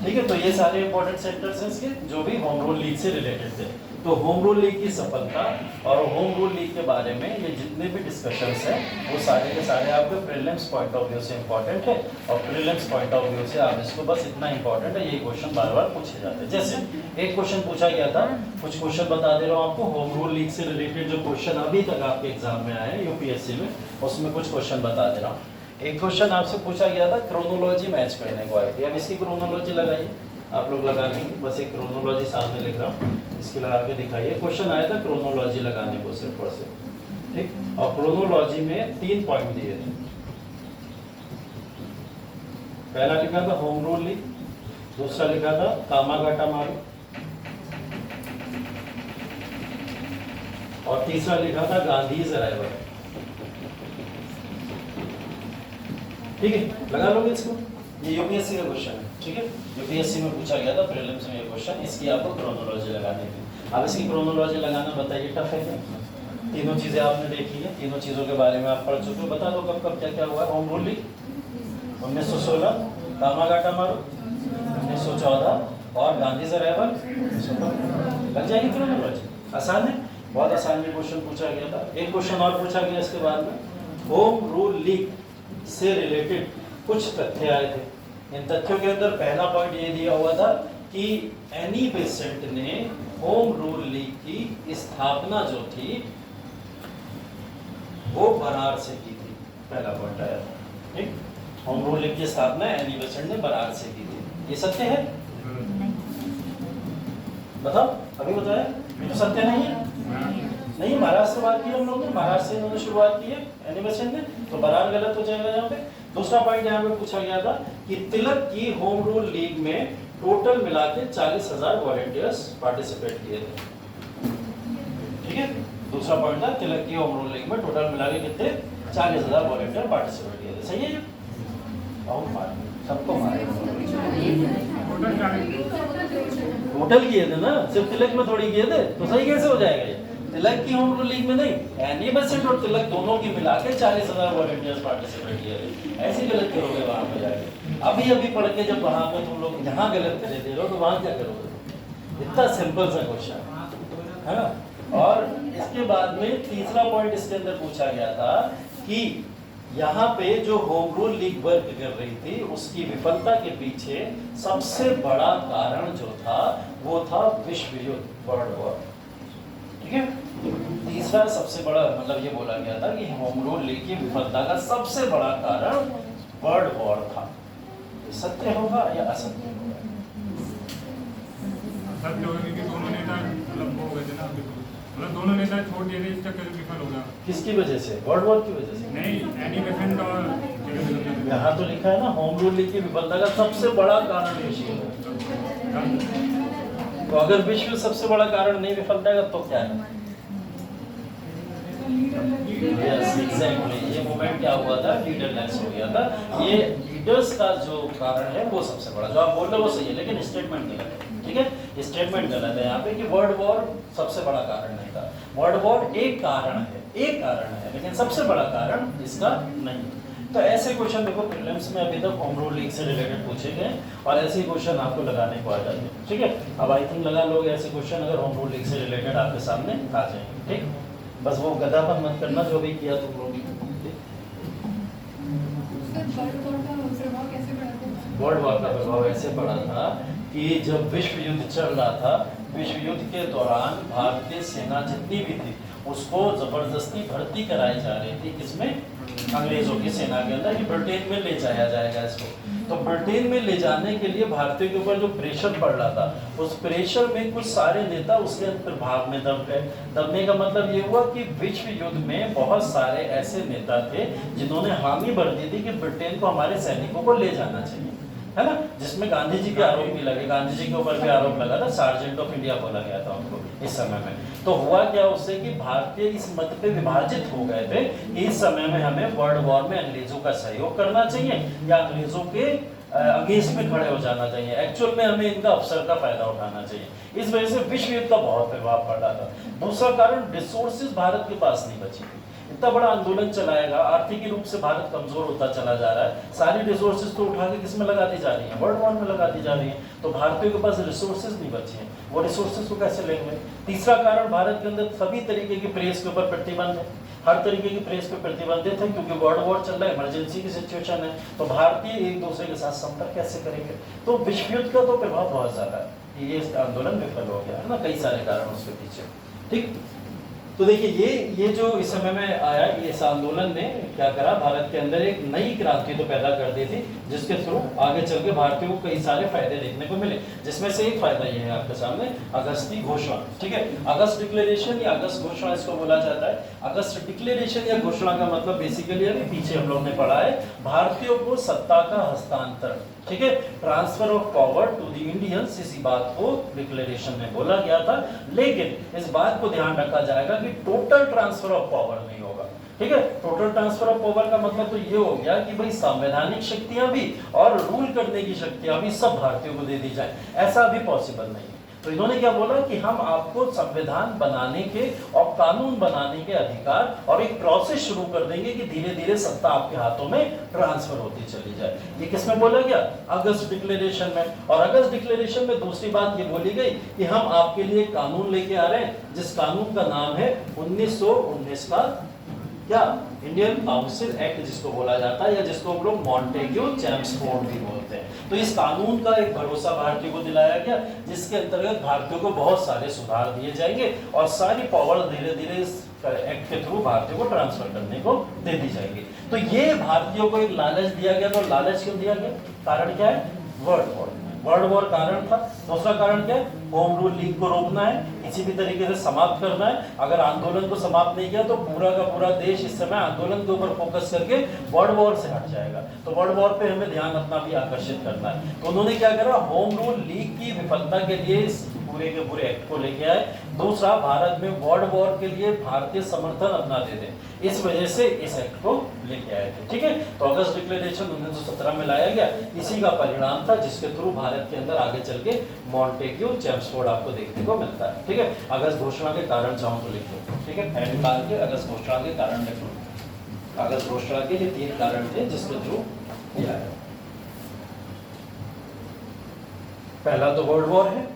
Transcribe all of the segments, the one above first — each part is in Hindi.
ठीक है, तो ये सारे इंपॉर्टेंट सेक्टर्स हैं इसके जो भी होम रूल लीग से रिलेटेड थे। तो होम रूल लीग की सफलता और होम रूल लीग के बारे में ये जितने भी डिस्कशंस हैं वो सारे के सारे आपके प्रीलिम्स पॉइंट ऑफ व्यू से इंपॉर्टेंट है, और प्रीलिम्स पॉइंट ऑफ व्यू से आप इसको बस इतना इंपॉर्टेंट है, ये क्वेश्चन बार बार पूछे जाते हैं। जैसे एक क्वेश्चन पूछा गया था, कुछ क्वेश्चन बता दे रहा हूँ आपको, होम रूल लीग से रिलेटेड जो क्वेश्चन अभी तक आपके एग्जाम में आए हैं यूपीएससी में, उसमें कुछ क्वेश्चन बता दे रहा हूँ। एक क्वेश्चन आपसे पूछा गया था क्रोनोलॉजी मैच करने को आई थी। अब इसकी क्रोनोलॉजी लगाइए, आप लोग लगा लेंगे, बस एक क्रोनोलॉजी सामने लिख रहा हूँ, इसकी लगा के दिखाइए। क्वेश्चन आया था क्रोनोलॉजी लगाने को सिर्फ और सिर्फ, ठीक। और क्रोनोलॉजी में 3 पॉइंट दिए थे। पहला लिखा था होम रूल लीग, दूसरा लिखा था कामागाटा मारू, और तीसरा लिखा था गांधीज अराइवल। ठीक है, लगा लोगे इसको, ये यूपीएससी का क्वेश्चन है, ठीक है, यूपीएससी में पूछा गया था प्रीलिम्स में ये क्वेश्चन, इसकी आपको क्रोनोलॉजी लगानी थी। अब इसकी क्रोनोलॉजी लगाना बताइए टफ है क्या? तीनों चीजें आपने देखी है, तीनों चीजों के बारे में आप पढ़ चुके हो, बता दो कब कब क्या क्या हुआ है। होम रूल लीग 1916, कामागाटा मारू 1914 और गांधी अराइवल 1915। लग जाएगी क्रोनोलॉजी, आसान है, बहुत आसान में क्वेश्चन पूछा गया था। एक क्वेश्चन और पूछा गया इसके बाद में, होम रूल लीग से रिलेटेड कुछ तथ्य आए थे। इन तथ्यों के अंदर पहला पॉइंट ये दिया हुआ था कि एनी बेसेंट ने होम रूल लीग की स्थापना जो थी वो बरार से की थी, पहला पॉइंट आया था, ठीक। होम रूल लीग की स्थापना एनी बेसेंट ने बरार से की थी, ये सत्य है? बताओ, अभी बताया, ये तो सत्य नहीं है। नहीं, महाराष्ट्र से बात की हम लोग ने, महाराष्ट्र से इन्होंने शुरुआत की है एनी बेसेंट ने, तो बरार गलत हो जाएगा यहाँ पे। दूसरा पॉइंट यहाँ पे पूछा गया था कि तिलक की होम रूल लीग में टोटल मिला के 40,000 वॉलंटियर्स पार्टिसिपेट किए थे, ठीक है। दूसरा पॉइंट था तिलक की होम रूल लीग में टोटल मिला के कितने 40,000 वॉलंटियर पार्टिसिपेट किए थे, सही है। सबको मारे टोटल किए थे ना, सिर्फ तिलक में थोड़ी किए थे, तो सही कैसे हो जाएगा ये? तिलक की होम रूल लीग में नहीं, एनी बेसेंट और तिलक दोनों की मिला के 40,000 वॉलंटियर्स पार्टिसिपेट किए थे। ऐसे गलत करोगे वहां पे जाके, अभी अभी पढ़ के जब वहां पे तुम लोग यहाँ गलत करे दे रहे हो तो वहां क्या करोगे? इतना सिंपल सा क्वेश्चन है ना। और इसके बाद में तीसरा पॉइंट इसके अंदर पूछा गया था कि यहाँ पे जो होम रूल लीग वर्क कर रही थी उसकी विफलता के पीछे सबसे बड़ा कारण जो था वो था विश्व युद्ध, वर्ल्ड वॉर, ठीक है। तीसरा सबसे बड़ा मतलब ये बोला गया था कि होम रूल लीग की विफलता का सबसे बड़ा कारण वर्ल्ड वॉर था। सत्य होगा या असत्य होगा? सत्य होगा क्योंकि दोनों नेता मतलब वो हो गए थे ना, मतलब दोनों नेता छोड़ दिए थे, इस चक्कर में विफल होगा। किसकी वजह से? वर्ल्ड वॉर की वजह से? नहीं, एनी बेसेंट और यहाँ तो लिखा है ना होम रूल लीग की विफलता का सबसे बड़ा कारण विश्व युद्ध। तो अगर विश्व सबसे बड़ा कारण नहीं विफलता का तो क्या है? यस एग्जैक्टली, ये मोमेंट क्या हुआ था? लीडरलेस हो गया था। ये लीडर्स का जो कारण है वो सबसे बड़ा, जो आप बोल रहे हो वो सही है लेकिन स्टेटमेंट गलत है, ठीक है। स्टेटमेंट गलत है यहाँ पे कि वर्ल्ड वॉर सबसे बड़ा कारण नहीं था। वर्ल्ड वॉर एक कारण है, एक कारण है, लेकिन सबसे बड़ा कारण इसका नहीं है। तो ऐसे क्वेश्चन देखो प्रीलिम्स में अभी तक होम रूल लीग से रिलेटेड पूछे गए और ऐसे ही क्वेश्चन आपको लगाने को आ जाते हैं, ठीक है। अब आई थिंक लगा लोगे ऐसे क्वेश्चन अगर होम रूल लीग से रिलेटेड आपके सामने आ जाएंगे, ठीक। बस वो गधापन मत करना जो भी किया तुम लोग। वर्ल्ड वॉर का प्रभाव ऐसे पड़ा था कि जब विश्व युद्ध चल रहा था, विश्व युद्ध के दौरान भारतीय सेना जितनी भी थी उसको जबरदस्ती भर्ती कराई जा रही थी, किसमें? अंग्रेजों की सेना के अंदर, कि ब्रिटेन में ले जाया जाएगा इसको। तो ब्रिटेन में ले जाने के लिए भारतीयों के ऊपर जो प्रेशर पड़ रहा था उस प्रेशर में कुछ सारे नेता उसके प्रभाव में दब गए। दबने का मतलब ये हुआ कि विश्व युद्ध में बहुत सारे ऐसे नेता थे जिन्होंने हामी भर दी थी कि ब्रिटेन को हमारे सैनिकों को ले जाना चाहिए, है ना। जिसमें गांधी जी के आरोप भी लगे, गांधी जी के ऊपर भी आरोप लगा था, सार्जेंट ऑफ इंडिया बोला गया था उनको इस समय में। तो हुआ क्या उससे कि भारतीय इस मत पे विभाजित हो गए थे कि इस समय में हमें वर्ल्ड वॉर में अंग्रेजों का सहयोग करना चाहिए या अंग्रेजों के अगेंस्ट में खड़े हो जाना चाहिए, एक्चुअल में हमें इनका अवसर का फायदा उठाना चाहिए। इस वजह से विश्व युद्ध का बहुत प्रभाव पड़ रहा था। दूसरा कारण, रिसोर्सेज भारत के पास नहीं बची थी। इतना बड़ा आंदोलन चलाएगा, आर्थिक रूप से भारत कमजोर होता चला जा रहा है, सारी रिसोर्सेज तो उठा के किस में लगा दी जा रही है, वर्ल्ड वॉर में लगा दी जा रही है, तो भारतीयों के पास रिसोर्सेज नहीं बचे हैं, वो रिसोर्सेज को कैसे लेंगे। तीसरा कारण, भारत के अंदर सभी तरीके की प्रेस के ऊपर प्रतिबंध है, हर तरीके की प्रेस पे प्रतिबंधित है, क्योंकि वर्ल्ड वॉर चल रहा है, इमरजेंसी की सिचुएशन है, तो भारतीय एक दूसरे के साथ संपर्क कैसे करेंगे। तो विश्व युद्ध का तो प्रभाव बहुत ज्यादा है, ये आंदोलन विफल हो गया है ना, कई सारे कारण उसके पीछे। ठीक, तो देखिए ये जो इस समय में आया, इस आंदोलन ने क्या करा, भारत के अंदर एक नई क्रांति तो पैदा कर दी थी, जिसके थ्रू आगे चल के भारतीयों को कई सारे फायदे देखने को मिले। जिसमें से एक फायदा ये है आपके सामने, अगस्त की घोषणा। ठीक है, अगस्त डिक्लेरेशन या अगस्त घोषणा इसको बोला जाता है। अगस्त डिक्लेरेशन या घोषणा का मतलब बेसिकली अभी पीछे हम लोग ने पढ़ा है, भारतीयों को सत्ता का हस्तांतरण, ठीक है, transfer of power to the Indians, इसी बात को डिक्लेरेशन में बोला गया था। लेकिन इस बात को ध्यान रखा जाएगा कि टोटल ट्रांसफर ऑफ पावर नहीं होगा। ठीक है, टोटल ट्रांसफर ऑफ पावर का मतलब तो ये हो गया कि भाई संवैधानिक शक्तियां भी और रूल करने की शक्तियां भी सब भारतीयों को दे दी जाए, ऐसा अभी पॉसिबल नहीं है। तो इन्होंने क्या बोला कि हम आपको संविधान बनाने के और कानून बनाने के अधिकार और एक प्रोसेस शुरू कर देंगे कि धीरे धीरे सत्ता आपके हाथों में ट्रांसफर होती चली जाए। ये किसमें बोला गया, अगस्त डिक्लेरेशन में। और अगस्त डिक्लेरेशन में दूसरी बात ये बोली गई कि हम आपके लिए कानून लेके आ रहे हैं, जिस कानून का नाम है 1919 का क्या, इंडियन काउंसिल एक्ट जिसको बोला जाता है, या जिसको हम लोग मॉन्टेग्यू चैम्सफोर्ड भी बोलते हैं। तो इस कानून का एक भरोसा भारतीयों को दिलाया गया, जिसके अंतर्गत भारतीयों को बहुत सारे सुधार दिए जाएंगे और सारी पावर धीरे धीरे इस एक्ट के थ्रू भारतीयों को ट्रांसफर करने को दे दी जाएगी। तो ये भारतीयों को एक लालच दिया गया। तो लालच क्यों दिया गया, कारण क्या है, वर्ल्ड वॉर। वर्ल्ड वॉर कारण था। दूसरा कारण क्या है, होम रूल लीग को रोकना है, किसी भी तरीके से समाप्त करना है। अगर आंदोलन को समाप्त नहीं किया तो पूरा का पूरा देश इस समय आंदोलन के ऊपर फोकस करके वर्ल्ड वॉर से हट जाएगा। तो वर्ल्ड वॉर पे हमें ध्यान अपना भी आकर्षित करना है। तो उन्होंने क्या करा, होम रूल लीग की विफलता के लिए इस पूरे के पूरे एक्ट को लेके आए। दूसरा, भारत में वर्ल्ड वॉर के लिए भारतीय समर्थन अपना दे दे, इस वजह से इस एक्ट को लेके आए थे। ठीक है, तो अगस्त डिक्लेरेशन 1917 में लाया गया, इसी का परिणाम था, जिसके थ्रू भारत के अंदर आगे चल के मॉन्टेग्यू चैम्सफोर्ड आपको देखने को मिलता है। ठीक है, अगस्त घोषणा के कारण चाहूँ तो लिख लो। ठीक है, एंड निकाल के अगस्त घोषणा के कारण लिख लो। अगस्त घोषणा के ये 3 कारण थे जिसके थ्रू किया है। पहला तो वर्ल्ड वॉर है,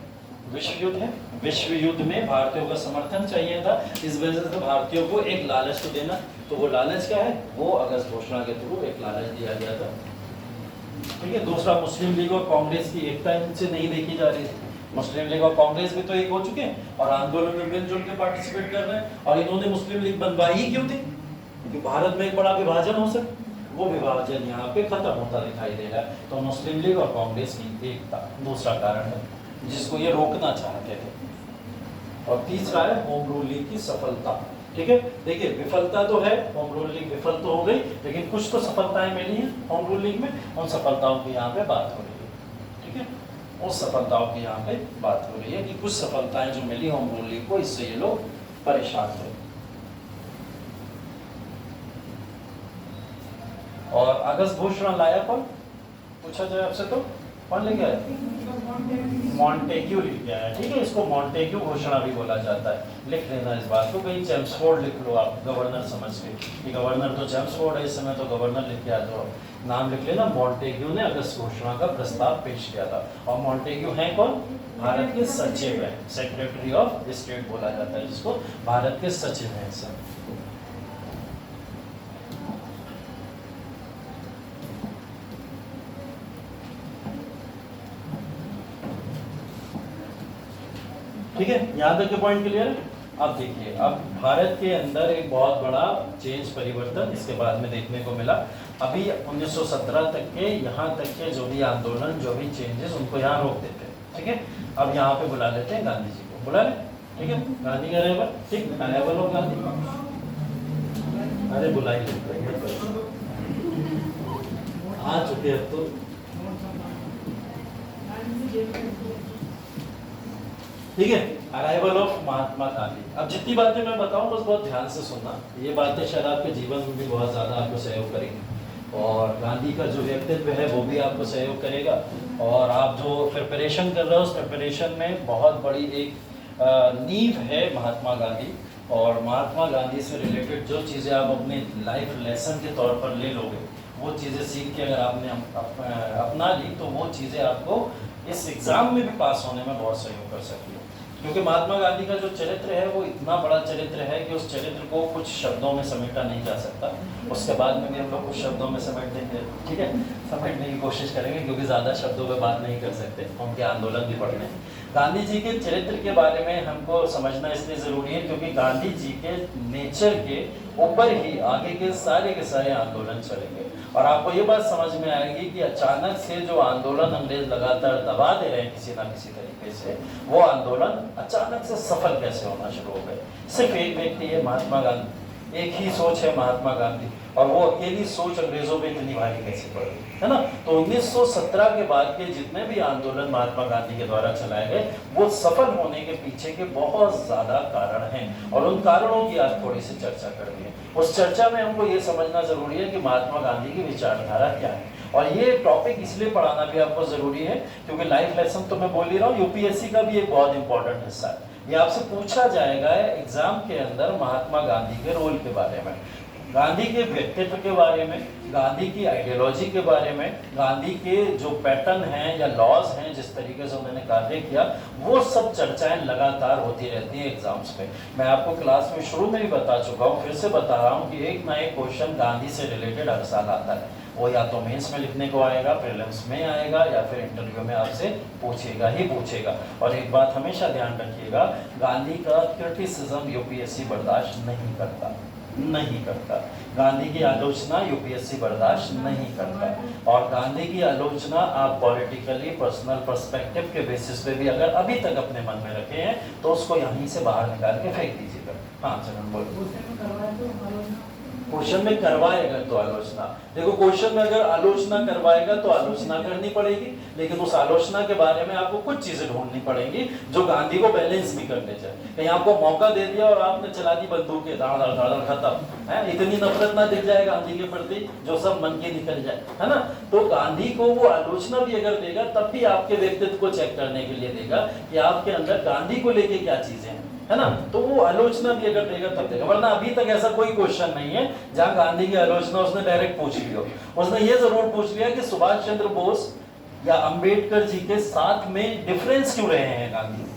विश्व युद्ध है। विश्व युद्ध में भारतीयों का समर्थन चाहिए था, इस वजह से भारतीयों को एक लालच तो देना। तो वो लालच क्या है, वो अगस्त घोषणा के थ्रू एक लालच दिया गया था। ठीक है, दूसरा, मुस्लिम लीग और कांग्रेस की एकता इनसे नहीं देखी जा रही थी। मुस्लिम लीग और कांग्रेस भी तो एक हो चुके हैं और आंदोलन में मिलजुल के पार्टिसिपेट कर रहे हैं। और इन्होंने मुस्लिम लीग बनवाई ही क्यों थी, क्योंकि भारत में एक बड़ा विभाजन हो सके। वो विभाजन यहाँ पे खत्म होता दिखाई दे रहा है। तो मुस्लिम लीग और कांग्रेस की एकता दूसरा कारण है, जिसको ये रोकना चाहते थे। और तीसरा है होम रूल लीग की सफलता। ठीक है, देखिए विफलता तो है, होम रूल लीग विफल तो हो गई, लेकिन कुछ तो सफलताएं मिली हैं होम रूल लीग में। उन सफलताओं की यहाँ पे बात हो रही है। ठीक है, उस सफलताओं की यहाँ पे बात हो रही है कि कुछ सफलताएं जो मिली होम रूल लीग को, इससे ये लोग परेशान थे। और अगस्त घोषणा लाया कौन, पूछा जाए आपसे तो कौन लेके आया, मॉन्टेग्यू लेके आया। ठीक है, इसको मॉन्टेग्यू घोषणा भी बोला जाता है। लिख लेना इस बात को, कहीं चैम्सफोर्ड लिख लो आप गवर्नर समझ के, कि गवर्नर तो चैम्सफोर्ड है इस समय, तो गवर्नर लिख के आ जाओ, नाम लिख लेना। मॉन्टेग्यू ने अगस्त घोषणा का प्रस्ताव पेश किया था। और मॉन्टेग्यू है कौन, भारत के सचिव है, सेक्रेटरी ऑफ स्टेट बोला जाता है जिसको, भारत के सचिव है इस समय। ठीक है, यहाँ तक के पॉइंट क्लियर है। अब देखिए, अब भारत के अंदर एक बहुत बड़ा चेंज, परिवर्तन इसके बाद में देखने को मिला। अभी 1917 तक के, यहाँ तक के जो भी आंदोलन, जो भी चेंजेस, उनको यहाँ रोक देते हैं। ठीक है, अब यहाँ पे बुला लेते हैं गांधी जी को, बुला ले। ठीक है, गांधी का रहेगा, ठीक, अरेबल हो गांधी, अरे बुलाइए, आ चुके अब तो। ठीक है, अराइवल ऑफ महात्मा गांधी। अब जितनी बातें मैं बताऊं बस बहुत ध्यान से सुनना, ये बातें शायद आपके जीवन में भी बहुत ज़्यादा आपको सहयोग करेंगी, और गांधी का जो व्यक्तित्व है वो भी आपको सहयोग करेगा। और आप जो प्रिपरेशन कर रहे हो, उस प्रिपरेशन में बहुत बड़ी एक नींव है महात्मा गांधी, और महात्मा गांधी से रिलेटेड जो चीज़ें आप अपने लाइफ लेसन के तौर पर ले लोगे, वो चीज़ें सीख के अगर आपने अपना ली तो वो चीज़ें आपको इस एग्ज़ाम में भी पास होने में बहुत सहयोग कर सकती है। क्योंकि महात्मा गांधी का जो चरित्र है वो इतना बड़ा चरित्र है कि उस चरित्र को कुछ शब्दों में समेटा नहीं जा सकता। उसके बाद में भी हम लोग कुछ शब्दों में समेट देंगे, ठीक है, समेटने की कोशिश करेंगे, क्योंकि ज़्यादा शब्दों में बात नहीं कर सकते, उनके आंदोलन भी पढ़ने। गांधी जी के चरित्र के बारे में हमको समझना इसलिए ज़रूरी है क्योंकि गांधी जी के नेचर के ऊपर ही आगे के सारे आंदोलन चलेंगे। और आपको ये बात समझ में आएगी कि अचानक से जो आंदोलन अंग्रेज लगातार दबा दे रहे हैं किसी ना किसी तरीके से, वो आंदोलन अचानक से सफल कैसे होना शुरू हो गए। सिर्फ एक व्यक्ति है, महात्मा गांधी, एक ही सोच है महात्मा गांधी, और वो अकेली सोच अंग्रेजों पे इतनी भारी कैसे पड़ी, है ना। तो 1917 के बाद के जितने भी आंदोलन महात्मा गांधी के द्वारा चलाए गए, वो सफल होने के पीछे के बहुत ज्यादा कारण हैं, और उन कारणों की आज थोड़ी सी चर्चा कर दी है। उस चर्चा में हमको ये समझना जरूरी है कि महात्मा गांधी की विचारधारा क्या है। और ये टॉपिक इसलिए पढ़ाना भी आपको जरूरी है क्योंकि लाइफ लेसन तो मैं बोल ही रहा हूँ, यूपीएससी का भी एक बहुत इंपॉर्टेंट हिस्सा है। ये आपसे पूछा जाएगा एग्जाम के अंदर महात्मा गांधी के रोल के बारे में, गांधी के व्यक्तित्व के बारे में, गांधी की आइडियोलॉजी के बारे में, गांधी के जो पैटर्न हैं या लॉज हैं, जिस तरीके से उन्होंने कार्य किया, वो सब चर्चाएं लगातार होती रहती हैं एग्जाम्स पे। मैं आपको क्लास में शुरू में भी बता चुका हूँ, फिर से बता रहा हूँ कि एक ना एक क्वेश्चन गांधी से रिलेटेड हर साल आता है। वो या तो मेंस में लिखने को आएगा, प्रीलिम्स में आएगा, या फिर इंटरव्यू में आपसे पूछेगा ही पूछेगा। और एक बात हमेशा ध्यान रखिएगा, गांधी का क्रिटिसिज्म यूपीएससी बर्दाश्त नहीं करता, नहीं करता। गांधी की आलोचना यूपीएससी बर्दाश्त नहीं करता। और गांधी की आलोचना आप पॉलिटिकली पर्सनल पर्सपेक्टिव के बेसिस पे भी अगर अभी तक अपने मन में रखे हैं तो उसको यहीं से बाहर निकाल के फेंक दीजिएगा। हाँ चरण बोलो। क्वेश्चन में करवाएगा तो आलोचना, देखो क्वेश्चन में अगर आलोचना करवाएगा तो आलोचना करनी पड़ेगी, लेकिन उस आलोचना के बारे में आपको कुछ चीजें ढूंढनी पड़ेंगी जो गांधी को बैलेंस भी कर ले जाए। कहीं आपको मौका दे दिया और आपने चला दी बंदूक के धाड़ धाड़ धाड़ खत्म है, इतनी नफरत ना दिख जाए गांधी के प्रति जो सब मन के निकल जाए, है ना। तो गांधी को वो आलोचना भी अगर देगा तब भी आपके व्यक्तित्व को चेक करने के लिए देगा कि आपके अंदर गांधी को लेके क्या चीजें हैं, है ना। तो वो आलोचना भी अगर देगा तब देगा, वरना अभी तक ऐसा कोई क्वेश्चन नहीं है जहां गांधी की आलोचना उसने डायरेक्ट पूछ ली हो। उसने ये जरूर पूछ लिया कि सुभाष चंद्र बोस या अंबेडकर जी के साथ में डिफरेंस क्यों रहे हैं गांधी,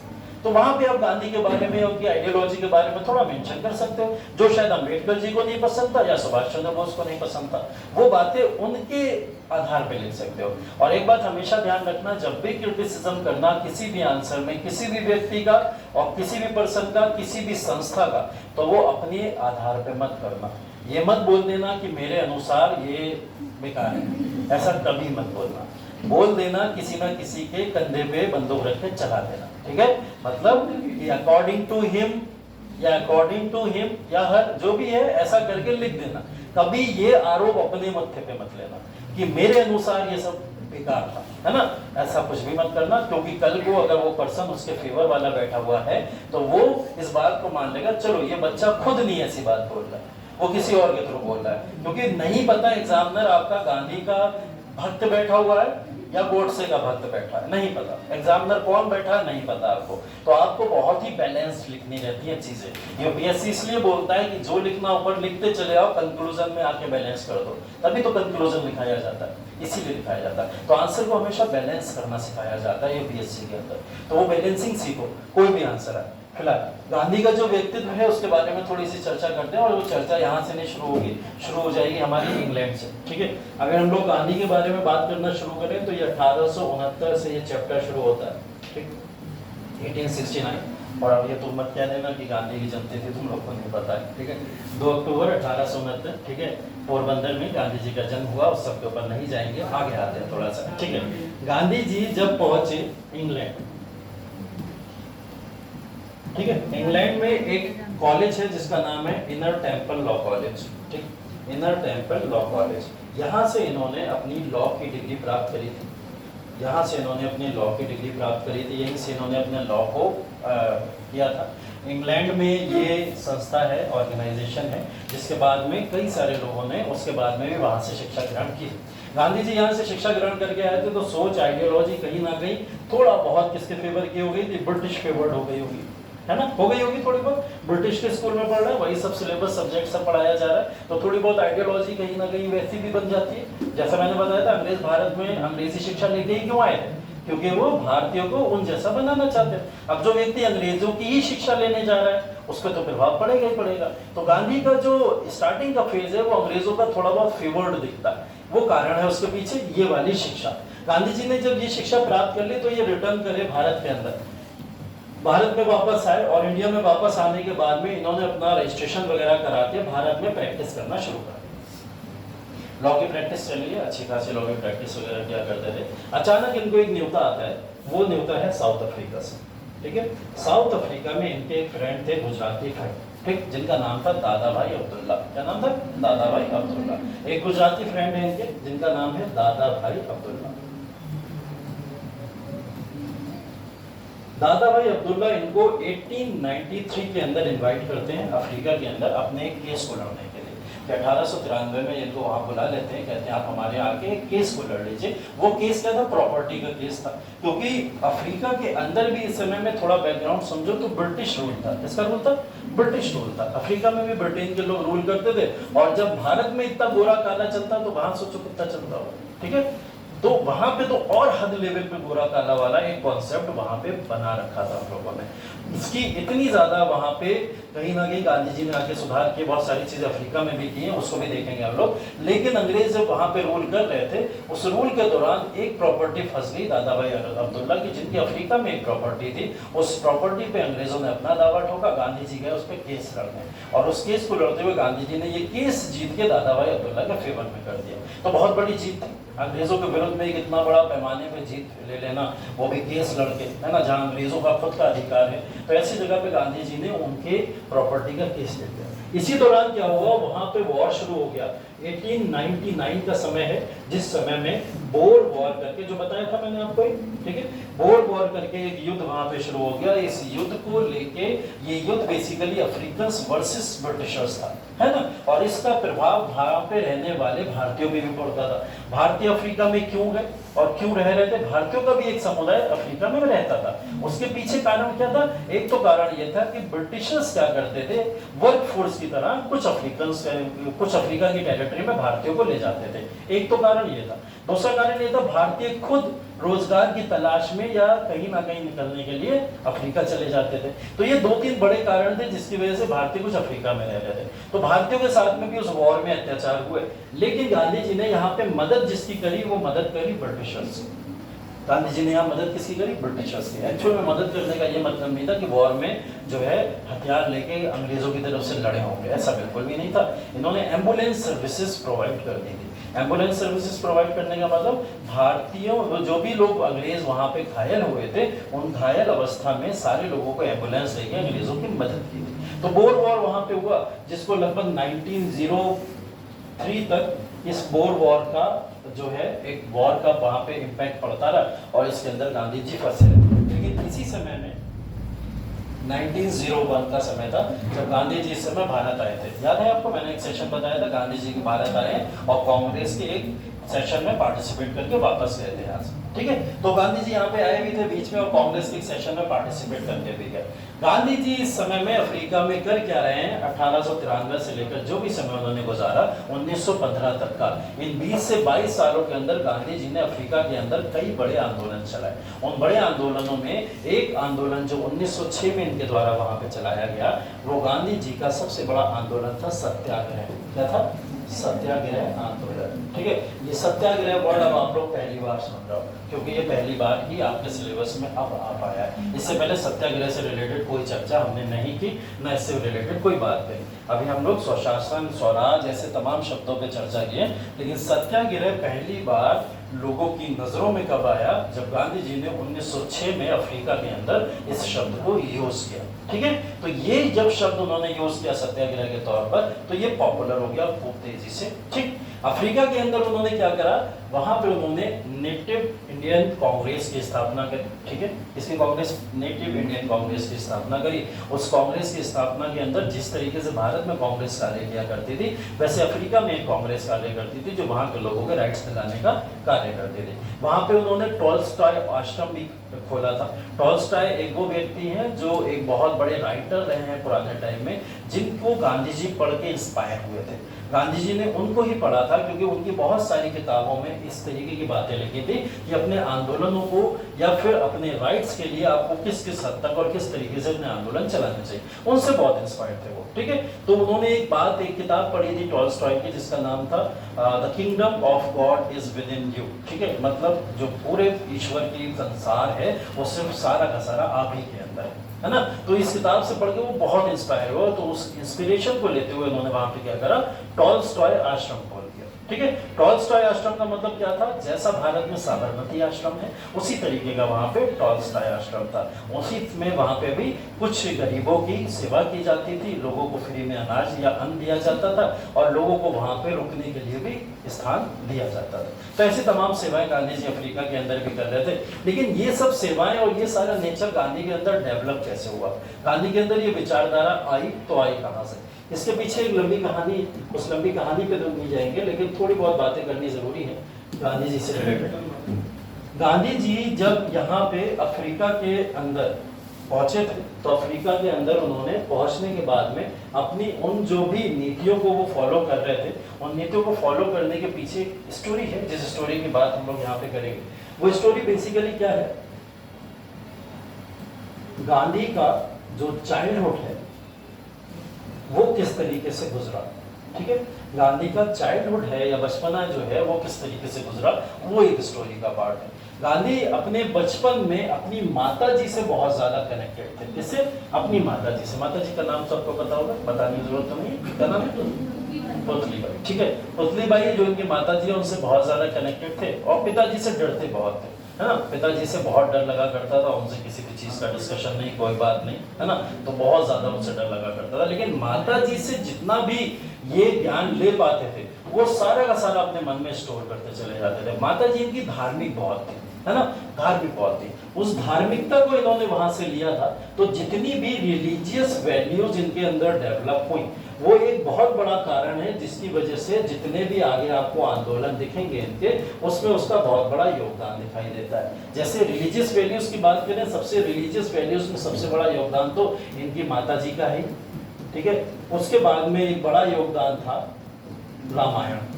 तो वहां पे आप गांधी के बारे में, उनकी आइडियोलॉजी के बारे में थोड़ा मेंशन कर सकते हो, जो शायद अंबेडकर जी को नहीं पसंद था या सुभाष चंद्र बोस को नहीं पसंद था, वो बातें उनके आधार पे लिख सकते हो। और एक बात हमेशा ध्यान रखना, जब भी क्रिटिसिज्म करना किसी भी आंसर में, किसी भी व्यक्ति का और किसी भी पर्सन का, किसी भी संस्था का, तो वो अपने आधार पे मत करना। ये मत बोल देना कि मेरे अनुसार ये बेकार है, ऐसा कभी मत बोलना। बोल देना किसी ना किसी के कंधे पे बंदूक रख के चला देना, ठीक है। मतलब कि अकॉर्डिंग टू हिम या अकॉर्डिंग टू हिम या हर जो भी है ऐसा करके लिख देना। कभी ये आरोप अपने मत्थे पे मत लेना कि मेरे अनुसार ये सब बेकार था, है ना। ऐसा कुछ भी मत करना, क्योंकि कल को अगर वो पर्सन उसके फेवर वाला बैठा हुआ है तो वो इस बात को मान लेगा, चलो ये बच्चा खुद नहीं ऐसी बात बोल रहा है, वो किसी और के थ्रू बोल रहा है। क्योंकि नहीं पता एग्जामिनर आपका गांधी का भक्त बैठा हुआ है या गोडसे का भक्त बैठा है, नहीं पता। एग्जामिनर कौन बैठा है नहीं पता आपको, तो आपको बहुत ही बैलेंस लिखनी रहती है चीजें। यूपीएससी इसलिए बोलता है कि जो लिखना ऊपर लिखते चले आओ, कंक्लूजन में आके बैलेंस कर दो, तभी तो कंक्लूजन लिखाया जाता है, इसीलिए लिखाया जाता है। तो आंसर को हमेशा बैलेंस करना सिखाया जाता है यूपीएससी के अंदर, तो वो बैलेंसिंग सीखो, कोई भी आंसर है। फिलहाल गांधी का जो व्यक्तित्व है उसके बारे में थोड़ी सी चर्चा करते हैं, और वो चर्चा यहाँ से नहीं शुरू होगी, शुरू हो जाएगी हमारी इंग्लैंड से, ठीक है। अगर हम लोग गांधी के बारे में बात करना शुरू करें तो ये 1869 से ये चैप्टर शुरू होता है, ठीक, 1869। और अब ये तुम मत कह देना कि गांधी की जयंती थी, तुम लोग को नहीं पता है, ठीक है। 2 अक्टूबर 1869, ठीक है, पोरबंदर में गांधी जी का जन्म हुआ। उस सब के ऊपर नहीं जाएंगे, आगे आते हैं थोड़ा सा, ठीक है। गांधी जी जब पहुंचे इंग्लैंड, ठीक है, इंग्लैंड में एक कॉलेज है जिसका नाम है इनर टेम्पल लॉ कॉलेज, ठीक, इनर टेम्पल लॉ कॉलेज। यहाँ से इन्होंने अपनी लॉ की डिग्री प्राप्त करी थी, यहाँ से इन्होंने अपनी लॉ की डिग्री प्राप्त करी थी, यहीं से इन्होंने अपने लॉ को किया था। इंग्लैंड में ये संस्था है, ऑर्गेनाइजेशन है, जिसके बाद में कई सारे लोगों ने उसके बाद में भी वहाँ से शिक्षा ग्रहण की। गांधी जी यहाँ से शिक्षा ग्रहण करके आए थे तो सोच, आइडियोलॉजी कहीं ना कहीं थोड़ा बहुत किसके फेवर की हो गई थी, ब्रिटिश फेवर्ड हो गई होगी, है ना, हो गई होगी थोड़ी बहुत। ब्रिटिश के स्कूल में पढ़ रहे हैं, वही सब सिलेबस सब्जेक्ट सब पढ़ाया जा रहा है, तो थोड़ी बहुत आइडियोलॉजी कहीं ना कहीं वैसी भी बन जाती है। जैसा मैंने बताया था, अंग्रेज भारत में अंग्रेजी शिक्षा लेके ही क्यों आए थे, क्योंकि वो भारतीयों को उन जैसा बनाना चाहते हैं। अब जो व्यक्ति अंग्रेजों की ही शिक्षा लेने जा रहा है उसको तो प्रभाव पड़ेगा ही पड़ेगा। तो गांधी का जो स्टार्टिंग का फेज है वो अंग्रेजों का थोड़ा बहुत फेवर्ड दिखता है, वो कारण है उसके पीछे ये वाली शिक्षा। गांधी जी ने जब ये शिक्षा प्राप्त कर ली तो ये रिटर्न करे भारत के अंदर, भारत में वापस आए, और इंडिया में वापस आने के बाद में इन्होंने अपना रजिस्ट्रेशन वगैरह करा के भारत में प्रैक्टिस करना शुरू कर दिया। लॉ की प्रैक्टिस चल रही है, अच्छी खासी लॉ की प्रैक्टिस वगैरह क्या करते थे। अचानक इनको एक न्योता आता है, वो न्योता है साउथ अफ्रीका से, ठीक है। साउथ अफ्रीका में इनके एक फ्रेंड थे, गुजराती फ्रेंड, ठीक, जिनका नाम था दादा भाई अब्दुल्ला। क्या नाम था? दादा भाई अब्दुल्ला। एक गुजराती फ्रेंड है इनके जिनका नाम है दादा भाई अब्दुल्ला। दादा भाई अब्दुल्ला इनको 1893 के अंदर इनवाइट करते हैं अफ्रीका के अंदर अपने एक केस को लड़ने के लिए। 1893 में इनको वहां बुला लेते हैं, कहते हैं आप हमारे आके एक केस को लड़ लीजिए। वो केस क्या था? प्रॉपर्टी का केस था, क्योंकि अफ्रीका के अंदर भी इस समय में थोड़ा बैकग्राउंड समझो तो ब्रिटिश रूल था। किसका रूल था? ब्रिटिश रूल था। अफ्रीका में भी ब्रिटेन के लोग रूल करते थे, और जब भारत में इतना गोरा काला चलता तो वहां सोचो कितना चलता होगा, ठीक है। तो वहां पे तो और हद लेवल पे गोरा काला वाला एक कॉन्सेप्ट वहां पे बना रखा था हम लोगों ने। इसकी इतनी ज्यादा वहां पे कहीं ना कहीं गांधी जी ने आके सुधार किए, बहुत सारी चीजें अफ्रीका में भी की हैं, उसको भी देखेंगे हम लोग। लेकिन अंग्रेज जब वहां पे रूल कर रहे थे, उस रूल के दौरान एक प्रॉपर्टी फंस गई दादा भाई अब्दुल्ला की, जिनकी अफ्रीका में एक प्रॉपर्टी थी। उस प्रॉपर्टी पे अंग्रेजों ने अपना दावा ठोका, गांधी जी गए उस पर केस लड़ने, और उस केस को लड़ते हुए गांधी जी ने ये केस जीत के दादा भाई अब्दुल्ला के फेवर में कर दिया। तो बहुत बड़ी जीत थी अंग्रेजों के विरुद्ध में, एक इतना बड़ा पैमाने पे जीत ले लेना, वो भी केस लड़के, है ना, जहां अंग्रेजों का खुद का अधिकार है। तो ऐसी जगह पे गांधी जी ने उनके प्रॉपर्टी का केस ले लिया। इसी दौरान क्या हुआ, वहां पे वॉर शुरू हो गया। 1899 का समय है, जिस समय में बोर वॉर करके, जो बताया था मैंने आपको, ठीक है, बोर वॉर करके एक युद्ध वहां पे शुरू हो गया। इस युद्ध को लेके, ये युद्ध बेसिकली अफ्रीकन्स वर्सेस ब्रिटिशर्स था, है ना, और इसका प्रभाव वहां पे रहने वाले भारतीयों में भी पड़ता था। भारतीय अफ्रीका में क्यों गए और क्यों रह रहे थे? भारतीयों का भी एक समुदाय अफ्रीका में रहता था। उसके पीछे कारण क्या था? एक तो कारण यह था कि ब्रिटिशर्स क्या करते थे, वर्क फोर्स की तरह कुछ अफ्रीका की टेरिटरी में भारतीयों को ले जाते थे। एक तो कारण ये था। दूसरा कारण ये था, भारतीय खुद रोजगार की तलाश में या कहीं ना कहीं निकलने के लिए अफ्रीका चले जाते थे। तो ये दो तीन बड़े कारण थे जिसकी वजह से भारतीय कुछ अफ्रीका में रह रहे थे। तो भारतीयों के साथ में भी उस वॉर में अत्याचार हुए, लेकिन गांधी जी ने यहाँ पे मदद जिसकी करी, वो मदद करी ब्रिटिशर्स की। गांधी जी ने यहाँ मदद किसकी करी? ब्रिटिशर्स की। एक्चुअल में मदद करने का ये मतलब नहीं था कि वॉर में जो है हथियार लेके अंग्रेजों की तरफ से लड़े होंगे, ऐसा बिल्कुल भी नहीं था। इन्होंने एम्बुलेंस सर्विसेज प्रोवाइड कर दी थी। एम्बुलेंस सर्विसेज प्रोवाइड करने का मतलब, भारतीयों जो भी लोग अंग्रेज वहां पे घायल हुए थे, उन घायल अवस्था में सारे लोगों को एम्बुलेंस लेके अंग्रेजों की मदद की थी। तो बोर वॉर वहां पे हुआ, जिसको लगभग 1903 तक इस बोर वॉर का जो है एक वॉर का वहां पे इम्पैक्ट पड़ता रहा, और इसके अंदर गांधी जी फंसे रहे। लेकिन इसी समय में 1901 का समय था जब गांधी जी इस समय भारत आए थे। याद है आपको, मैंने एक सेशन बताया था, गांधी जी भारत आए और कांग्रेस के एक सेशन में पार्टिसिपेट करके वापस गए थे यहाँ से, ठीक है। तो गांधी जी यहाँ पे आए भी थे बीच में, और कांग्रेस के एक सेशन में पार्टिसिपेट करके भी गए। गांधी जी इस समय में अफ्रीका में कर क्या रहे हैं? 1893 से लेकर जो भी समय उन्होंने गुजारा 1915 तक का, इन 20 से 22 सालों के अंदर गांधी जी ने अफ्रीका के अंदर कई बड़े आंदोलन चलाए। उन बड़े आंदोलनों में एक आंदोलन जो 1906 में इनके द्वारा वहां पे चलाया गया, वो गांधी जी का सबसे बड़ा आंदोलन था सत्याग्रह। क्या था? सत्याग्रह आंदोलन, ठीक है। ये सत्याग्रह वर्ड अब आप लोग पहली बार सुन रहे हो, क्योंकि ये पहली बार ही आपके सिलेबस में अब आ पाया है। इससे पहले सत्याग्रह से रिलेटेड कोई चर्चा हमने नहीं की, ना इससे रिलेटेड कोई बात करी। अभी हम लोग स्वशासन, स्वराज ऐसे तमाम शब्दों पे चर्चा किए, लेकिन सत्याग्रह पहली बार लोगों की नजरों में कब आया? जब गांधी जी ने 1906 में अफ्रीका के अंदर इस शब्द को यूज किया, ठीक है। तो ये जब शब्द उन्होंने यूज किया सत्याग्रह के तौर पर, तो ये पॉपुलर हो गया खूब तेजी से, ठीक। अफ्रीका के अंदर उन्होंने क्या करा, वहां पे उन्होंने नेटिव इंडियन कांग्रेस की स्थापना करी। ठीक है, इसकी कांग्रेस नेटिव इंडियन कांग्रेस की स्थापना करी। उस कांग्रेस की स्थापना के अंदर जिस तरीके से भारत में कांग्रेस कार्य किया करती थी, वैसे अफ्रीका में एक कांग्रेस कार्य करती थी जो वहां के लोगों के राइट्स दिलाने का कार्य करती थी। वहां पे उन्होंने टॉलस्टॉय आश्रम भी खोला था। टॉलस्टॉय एक वो व्यक्ति हैं जो एक बहुत बड़े राइटर रहे हैं पुराने टाइम में, जिनको गांधी जी पढ़ के इंस्पायर हुए थे। गांधी जी ने उनको ही पढ़ा था क्योंकि उनकी बहुत सारी किताबों में इस तरीके की बातें लिखी थी कि अपने आंदोलनों को या फिर अपने राइट्स के लिए आपको किस किस हद तक और किस तरीके से अपने आंदोलन चलाने चाहिए। उनसे बहुत इंस्पायर थे वो। ठीक है, तो उन्होंने एक किताब पढ़ी थी टॉलस्टॉय की जिसका नाम था the kingdom of God is with in you. ठीक है, मतलब जो पूरे ईश्वर की संसार है वो सिर्फ सारा का सारा आप ही के अंदर है ना। तो इस किताब से पढ़ के वो बहुत इंस्पायर हुआ, तो उस इंस्पिरेशन को लेते हुए उन्होंने वहां पे क्या करा, टॉलस्टॉय आश्रम खोल दिया। ठीक है, टॉलस्टॉय आश्रम का मतलब क्या था, जैसा भारत में साबरमती आश्रम है उसी तरीके का वहां पे टॉलस्टॉय आश्रम था। उसी में वहां पे भी कुछ गरीबों की सेवा की जाती थी, लोगों को फ्री में अनाज या अन्न दिया जाता था और लोगों को वहां पे रुकने के लिए भी स्थान दिया जाता था। तो ऐसी तमाम सेवाएं गांधी जी अफ्रीका के अंदर भी कर रहे थे। लेकिन ये सब सेवाएं और ये सारा नेचर गांधी के अंदर डेवलप कैसे हुआ, गांधी के अंदर ये विचारधारा आई तो आई कहाँ से, इसके पीछे एक लंबी कहानी, उस लंबी कहानी पे तो नहीं जाएंगे लेकिन थोड़ी बहुत बातें करनी जरूरी है गांधी जी से रिलेटेड। गांधी जी जब यहाँ पे अफ्रीका के अंदर पहुंचे थे तो अफ्रीका के अंदर उन्होंने पहुंचने के बाद में अपनी उन जो भी नीतियों को वो फॉलो कर रहे थे, उन नीतियों को फॉलो करने के पीछे एक स्टोरी है जिस स्टोरी की बात हम लोग यहाँ पे करेंगे। वो स्टोरी बेसिकली क्या है, गांधी का जो चाइल्डहुड है वो किस तरीके से गुजरा। ठीक है, गांधी का चाइल्डहुड है या बचपना जो है वो किस तरीके से गुजरा, वो एक स्टोरी का पार्ट है। गांधी अपने बचपन में अपनी माता जी से बहुत ज्यादा कनेक्टेड थे। किससे, अपनी माता जी से। माता जी का नाम सबको पता होगा, बताने की जरूरत तो नहीं, क्या नाम है, पुतलीबाई। ठीक है, पुतलीबाई जो इनकी माता जी है उनसे बहुत ज्यादा कनेक्टेड थे और पिताजी से डरते बहुत थे, है ना। पिताजी से बहुत डर लगा करता था, उनसे किसी भी चीज का डिस्कशन नहीं, कोई बात नहीं, है ना, तो बहुत ज्यादा उनसे डर लगा करता था। लेकिन माता जी से जितना भी ये ज्ञान ले पाते थे वो सारा का सारा अपने मन में स्टोर करते चले जाते थे। माता जी इनकी धार्मिक बहुत थी, है ना, धार्मिक बहुत थी। उस धार्मिकता को इन्होंने वहां से लिया था, तो जितनी भी रिलीजियस वैल्यूज इनके अंदर डेवलप हुई वो एक बहुत बड़ा कारण है जिसकी वजह से जितने भी आगे आपको आंदोलन दिखेंगे इनके, उसमें उसका बहुत बड़ा योगदान दिखाई देता है। जैसे रिलीजियस वैल्यूज की बात करें, सबसे रिलीजियस वैल्यूज में सबसे बड़ा योगदान तो इनकी माता जी का है। ठीक है, उसके बाद में एक बड़ा योगदान था रामायण।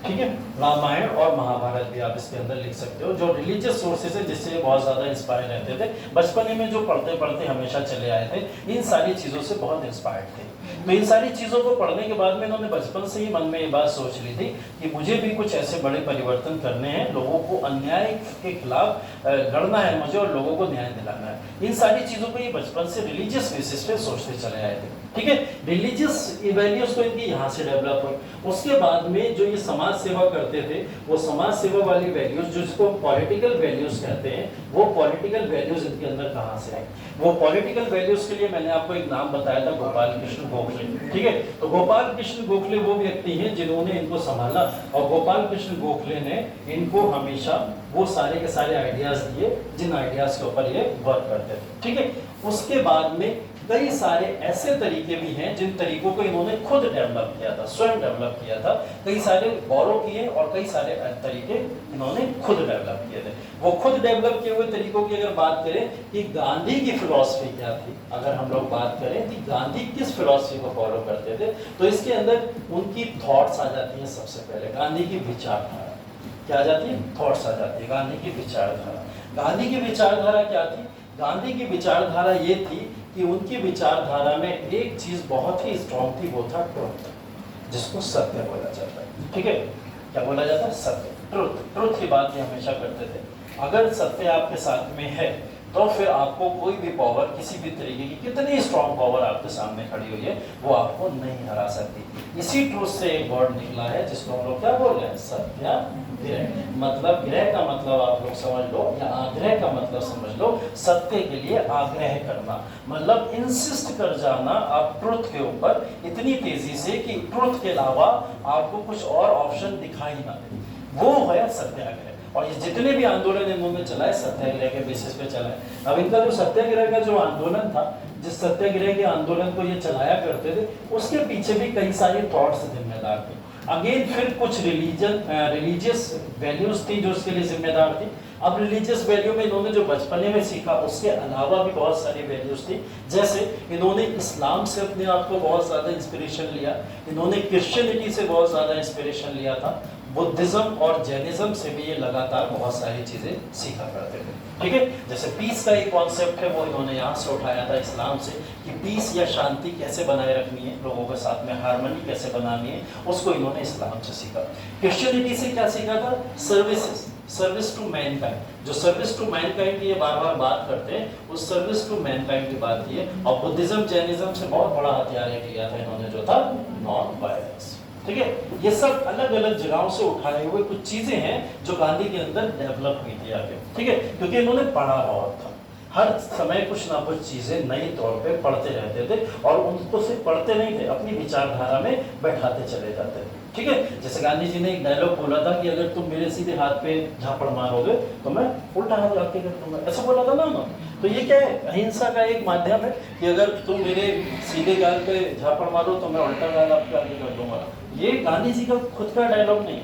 ठीक है, रामायण और महाभारत भी आप इसके अंदर लिख सकते हो, जो रिलीजियस सोर्सेज है जिससे बहुत ज्यादा इंस्पायर रहते थे। बचपन में जो पढ़ते पढ़ते हमेशा चले आए थे, इन सारी चीजों से बहुत इंस्पायर्ड थे। तो इन सारी चीजों को पढ़ने के बाद में इन्होंने बचपन से ही मन में ये बात सोच ली थी कि मुझे भी कुछ ऐसे बड़े परिवर्तन करने हैं, लोगों को अन्याय के खिलाफ लड़ना है मुझे और लोगों को न्याय दिलाना है। इन सारी चीजों को ये बचपन से रिलीजियस बेसिस पे सोचते चले आए थे। ठीक है, रिलीजियस वैल्यूज तो इनकी यहाँ से डेवलप हुई। उसके बाद में जो ये समाज सेवा करते थे, वो समाज सेवा वाली वैल्यूज जिसको पॉलिटिकल वैल्यूज कहते हैं, वो पॉलिटिकल वैल्यूज इनके अंदर कहाँ से आई। वो पॉलिटिकल वैल्यूज के लिए मैंने आपको एक नाम बताया था, गोपाल कृष्ण गोखले। ठीक है, तो गोपाल कृष्ण गोखले वो व्यक्ति हैं जिन्होंने इनको संभाला और गोपाल कृष्ण गोखले ने इनको हमेशा वो सारे के सारे आइडियाज दिए जिन आइडियाज के ऊपर ये वर्क करते थे। ठीक है, उसके बाद में कई सारे ऐसे तरीके भी हैं जिन तरीकों को इन्होंने खुद डेवलप किया था, स्वयं डेवलप किया था। कई सारे गौरव किए और कई सारे तरीके इन्होंने खुद डेवलप किए थे। वो खुद डेवलप किए हुए तरीकों की अगर बात करें कि गांधी की फिलॉसफी क्या थी, अगर हम लोग बात करें कि गांधी किस फिलॉसफी को फॉलो करते थे, तो इसके अंदर उनकी थॉट्स आ जाती हैं। सबसे पहले गांधी की विचारधारा क्या आ जाती है, थॉट्स आ जाती है। गांधी की विचारधारा, गांधी की विचारधारा क्या थी, गांधी की विचारधारा ये थी कि उनकी विचारधारा में एक चीज बहुत ही स्ट्रॉन्ग थी, वो था ट्रुथ, जिसको सत्य बोला जाता है। ठीक है, क्या बोला जाता है, सत्य, ट्रुथ। ट्रुथ की बात ये हमेशा करते थे। अगर सत्य आपके साथ में है तो फिर आपको कोई भी पावर, किसी भी तरीके की कितनी स्ट्रॉन्ग पावर आपके सामने खड़ी हुई है, वो आपको नहीं हरा सकती। इसी ट्रूथ से एक वर्ड निकला है जिसको हम लोग क्या बोल रहे हैं, सत्याग्रह। मतलब ग्रह का मतलब आप लोग समझ लो, या आग्रह का मतलब समझ लो, सत्य के लिए आग्रह करना, मतलब इंसिस्ट कर जाना आप ट्रुथ के ऊपर इतनी तेजी से कि ट्रुथ के अलावा आपको कुछ और ऑप्शन दिखाई ना दे, वो है सत्याग्रह। और ये जितने भी आंदोलन इन्होंने चलाए सत्याग्रह के बेसिस पे चलाए। अब इनका जो सत्याग्रह का जो आंदोलन था, जिस सत्याग्रह के आंदोलन को ये चलाया करते थे, उसके पीछे भी कई सारे थॉट्स जिम्मेदार थे। अगेन फिर कुछ रिलीजियस वैल्यूज थी जो उसके लिए जिम्मेदार थी। अब रिलीजियस वैल्यू में इन्होंने जो बचपने में सीखा, उसके अलावा भी बहुत सारी वैल्यूज थी। जैसे इन्होंने इस्लाम से अपने आप को बहुत ज़्यादा इंस्पिरेशन लिया, इन्होंने क्रिश्चियनिटी से बहुत ज़्यादा इंस्पिरेशन लिया था, बुद्धिज्म और जैनिज्म से भी ये लगातार बहुत सारी चीज़ें सीखा करते थे। ठीक है, जैसे पीस का एक कॉन्सेप्ट है वो इन्होंने यहाँ से उठाया था इस्लाम से, कि पीस या शांति कैसे बनाए रखनी है, लोगों के साथ में हार्मनी कैसे बनानी है, उसको इन्होंने इस्लाम से सीखा। क्रिश्चियनिटी से क्या सीखा था, सर्विस टू मैनकाइंड। जो सर्विस टू मैनकाइंड की ये बार बार बात करते हैं, उस सर्विस टू मैनकाइंड की बात की है। और बुद्धिज्म जैनिज्म से बहुत बड़ा हथियार लिया था इन्होंने, जो था नॉन वायलेंस। ठीक है, ये सब अलग अलग जगहों से उठाए हुए कुछ चीजें हैं जो गांधी के अंदर डेवलप हुई थी आगे। ठीक है, क्योंकि इन्होंने पढ़ा बहुत था, हर समय कुछ ना कुछ चीजें नई तौर पे पढ़ते रहते थे, और उनको सिर्फ पढ़ते नहीं थे, अपनी विचारधारा में बैठाते चले जाते थे। ठीक है, जैसे गांधी जी ने एक डायलॉग बोला था कि अगर तुम मेरे सीधे हाथ पे झापड़ मारोगे तो मैं उल्टा हाथ आपके कर दूंगा, ऐसा बोला था ना। तो ये क्या है, अहिंसा का एक माध्यम है कि अगर तुम मेरे सीधे गाल पे झापड़ मारो तो मैं उल्टा गाल आपके आगे कर दूंगा। ये गांधी जी का खुद का डायलॉग नहीं,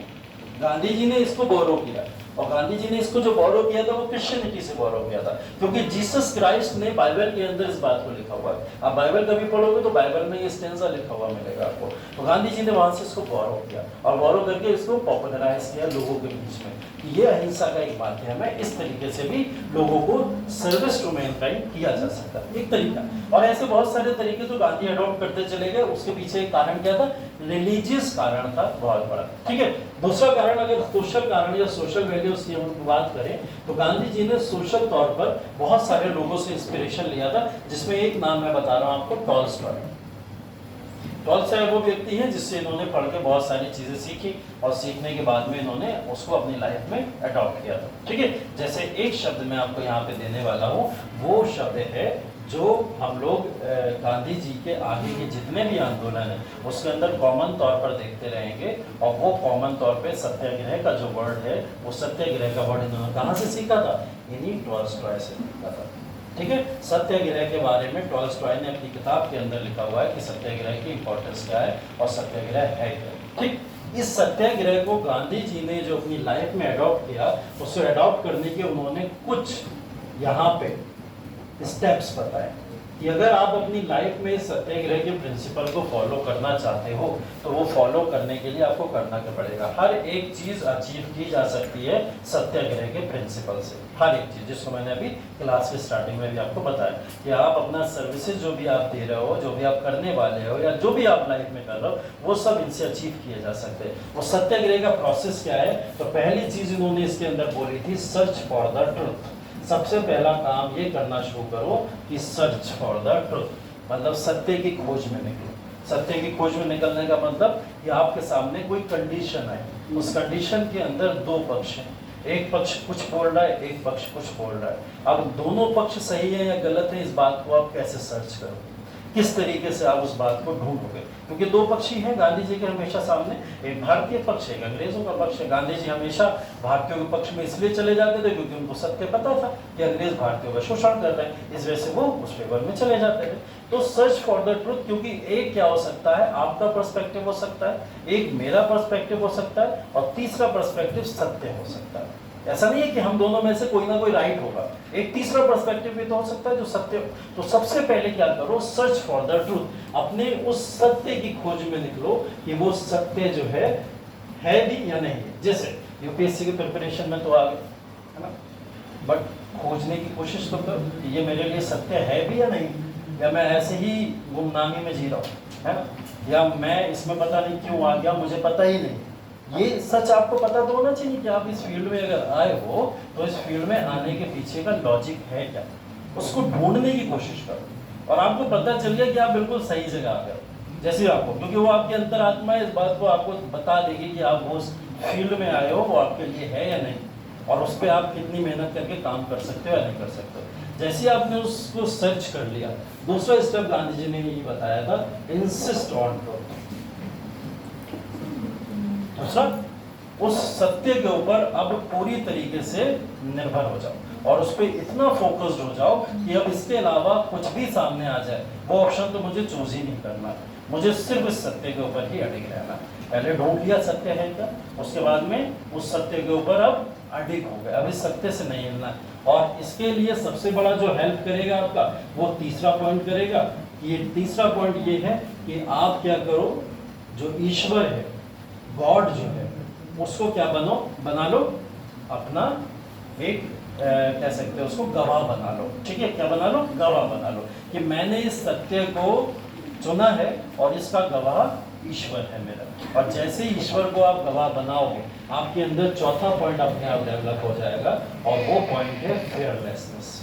गांधी जी ने इसको बोरो किया, और गांधी जी ने इसको जो बोरो किया था वो क्रिश्चियनिटी से बोरो किया था, क्योंकि जीसस क्राइस्ट ने बाइबल के अंदर इस बात को लिखा हुआ है। आप बाइबल कभी पढ़ोगे तो बाइबल में ये स्टेंजा लिखा हुआ मिलेगा आपको। तो गांधी जी ने वहां से इसको बोरो किया, और बोरो करके इसको पॉपुलराइज किया लोगों के बीच में, ये अहिंसा का एक माध्यम है। इस तरीके से भी लोगों को सर्विस टू मैनकाइंड किया जा सकता है, एक तरीका। और ऐसे बहुत सारे तरीके तो गांधी अडॉप्ट करते चले गए। उसके पीछे एक कारण क्या था, रिलीजियस कारण था बहुत बड़ा। ठीक है, दूसरा कारण, अगर सोशल कारण या सोशल वैल्यूज की हम बात करें, तो गांधी जी ने सोशल तौर पर बहुत सारे लोगों से इंस्पिरेशन लिया था, जिसमें एक नाम मैं बता रहा हूं आपको, टॉलस्टॉय। टॉलस्टॉय वो व्यक्ति है जिससे इन्होंने पढ़ के बहुत सारी चीजें सीखी, और सीखने के बाद में इन्होंने उसको अपनी लाइफ में अडॉप्ट किया था। ठीक है, जैसे एक शब्द मैं आपको यहाँ पे देने वाला हूँ, वो शब्द है जो हम लोग गांधी जी के आगे के जितने भी आंदोलन है उसके अंदर कॉमन तौर पर देखते रहेंगे, और वो कॉमन तौर पे सत्याग्रह का जो वर्ड है, वो सत्याग्रह का वर्ड इन्होंने कहाँ से सीखा था, इन्हीं टॉलस्टॉय से सीखा था। ठीक है, सत्याग्रह के बारे में टॉलस्टॉय ने अपनी किताब के अंदर लिखा हुआ है कि सत्याग्रह की इंपॉर्टेंस क्या है और सत्याग्रह है क्या। ठीक, इस सत्याग्रह को गांधी जी ने जो अपनी लाइफ में अडॉप्ट किया, उसे अडॉप्ट करने के उन्होंने कुछ यहाँ पे स्टेप्स बताए कि अगर आप अपनी लाइफ में सत्याग्रह के प्रिंसिपल को फॉलो करना चाहते हो, तो वो फॉलो करने के लिए आपको करना क्या पड़ेगा। हर एक चीज अचीव की जा सकती है सत्याग्रह के प्रिंसिपल से, हर एक चीज, जिसको मैंने अभी क्लास के स्टार्टिंग में भी आपको बताया कि आप अपना सर्विसेज जो भी आप दे रहे हो, जो भी आप करने वाले हो, या जो भी आप लाइफ में कर रहे हो, वो सब इनसे अचीव किए जा सकते हैं। वो सत्याग्रह का प्रोसेस क्या है, तो पहली चीज इन्होंने इसके अंदर बोली थी, सर्च फॉर द ट्रुथ। सबसे पहला काम ये करना शुरू करो कि सर्च फॉर द ट्रुथ, मतलब सत्य की खोज में निकलो। सत्य की खोज में निकलने का मतलब कि आपके सामने कोई कंडीशन है, उस कंडीशन के अंदर दो पक्ष हैं, एक पक्ष कुछ बोल रहा है, एक पक्ष कुछ बोल रहा है। अब दोनों पक्ष सही है या गलत है, इस बात को आप कैसे सर्च करोगे, किस तरीके से आप उस बात को ढूंढोगे, क्योंकि दो पक्ष ही हैं गांधी जी के हमेशा सामने, एक भारतीय पक्ष है, एक अंग्रेजों का पक्ष है। गांधी जी हमेशा भारतीयों के पक्ष में इसलिए चले जाते थे क्योंकि उनको सत्य पता था कि अंग्रेज भारतीयों का शोषण कर रहे हैं, इस वजह से वो उस फेवर में चले जाते थे। तो सर्च फॉर द ट्रुथ, क्योंकि एक क्या हो सकता है, आपका पर्सपेक्टिव हो सकता है, एक मेरा पर्सपेक्टिव हो सकता है, और तीसरा पर्सपेक्टिव सत्य हो सकता है। ऐसा नहीं है कि हम दोनों में से कोई ना कोई राइट होगा, एक तीसरा पर्सपेक्टिव भी तो हो सकता है जो सत्य। तो सबसे पहले क्या करो, सर्च फॉर द ट्रूथ, अपने उस सत्य की खोज में निकलो कि वो सत्य जो है भी या नहीं। जैसे यूपीएससी की प्रिपरेशन में तो आ गए, है ना, बट खोजने की कोशिश तो करो कि ये मेरे लिए सत्य है भी या नहीं, या मैं ऐसे ही गुमनामी में जी रहा हूँ, है ना, या मैं इसमें पता नहीं क्यों आ गया, मुझे पता ही नहीं, ये सच आपको पता तो होना चाहिए कि आप इस फील्ड में अगर आए हो तो इस फील्ड में आने के पीछे का लॉजिक है क्या, उसको ढूंढने की कोशिश करो और आपको पता चल गया कि आप बिल्कुल सही जगह आ गए जैसे आपको, क्योंकि वो आपकी अंतरात्मा इस बात को आपको बता देगी कि आप उस फील्ड में आए हो, वो आपके लिए है या नहीं और उस पर आप कितनी मेहनत करके काम कर सकते हो या नहीं कर सकते हो। जैसे ही आपने उसको सर्च कर लिया, दूसरा स्टेप गांधी जी ने यही बताया था, इंसिस्ट ऑन ट्रूथ। दूसरा, उस सत्य के ऊपर अब पूरी तरीके से निर्भर हो जाओ और उस पर इतना फोकस्ड हो जाओ कि अब इसके अलावा कुछ भी सामने आ जाए वो ऑप्शन तो मुझे चूज ही नहीं करना, मुझे सिर्फ इस सत्य के ऊपर ही अडिग रहना। पहले ढूंढ लिया सत्य है क्या, उसके बाद में उस सत्य के ऊपर अब अडिग हो गए, अब इस सत्य से नहीं हिलना। और इसके लिए सबसे बड़ा जो हेल्प करेगा आपका वो तीसरा पॉइंट करेगा। ये तीसरा पॉइंट ये है कि आप क्या करो, जो ईश्वर है, गॉड जो है, उसको क्या बना लो अपना एक कह सकते हो उसको गवाह बना लो। ठीक है, क्या बना लो, गवाह बना लो कि मैंने इस सत्य को चुना है और इसका गवाह ईश्वर है मेरा। और जैसे ही ईश्वर को आप गवाह बनाओगे, आपके अंदर चौथा पॉइंट अपने आप डेवलप हो जाएगा और वो पॉइंट है फेयरलेसनेस।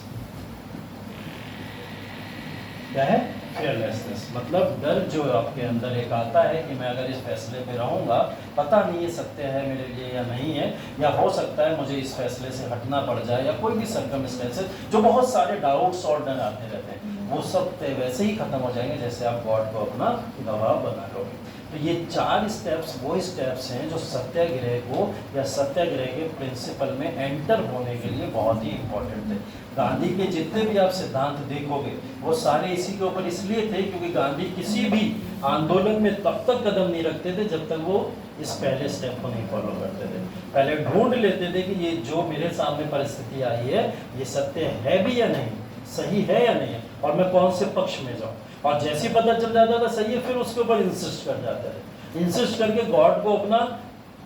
क्या है? फेयरलेसनेस। मतलब डर जो आपके अंदर एक आता है कि मैं अगर इस फैसले पे रहूंगा, पता नहीं ये सत्य है मेरे लिए या नहीं है, या हो सकता है मुझे इस फैसले से हटना पड़ जाए, या कोई भी सर्कमस्टेंसेस, जो बहुत सारे डाउट्स और डर आते रहते हैं, वो सब वैसे ही खत्म हो जाएंगे जैसे आप गॉड को अपना गवाह बना लोगे। तो ये 4 स्टेप्स वो स्टेप्स हैं जो सत्याग्रह को या सत्याग्रह के प्रिंसिपल में एंटर होने के लिए बहुत ही इंपॉर्टेंट थे। गांधी के जितने भी आप सिद्धांत देखोगे वो सारे इसी के ऊपर इसलिए थे क्योंकि गांधी किसी भी आंदोलन में तब तक कदम नहीं रखते थे जब तक वो इस पहले स्टेप को नहीं फॉलो करते थे। पहले ढूंढ लेते थे कि ये जो मेरे सामने परिस्थिति आई है ये सत्य है भी या नहीं, सही है या नहीं है, और मैं कौन से पक्ष में जाऊं। और जैसे ही पता चल जाता था सही है, फिर उसके ऊपर इंसिस्ट कर जाते थे। इंसिस्ट करके गॉड को अपना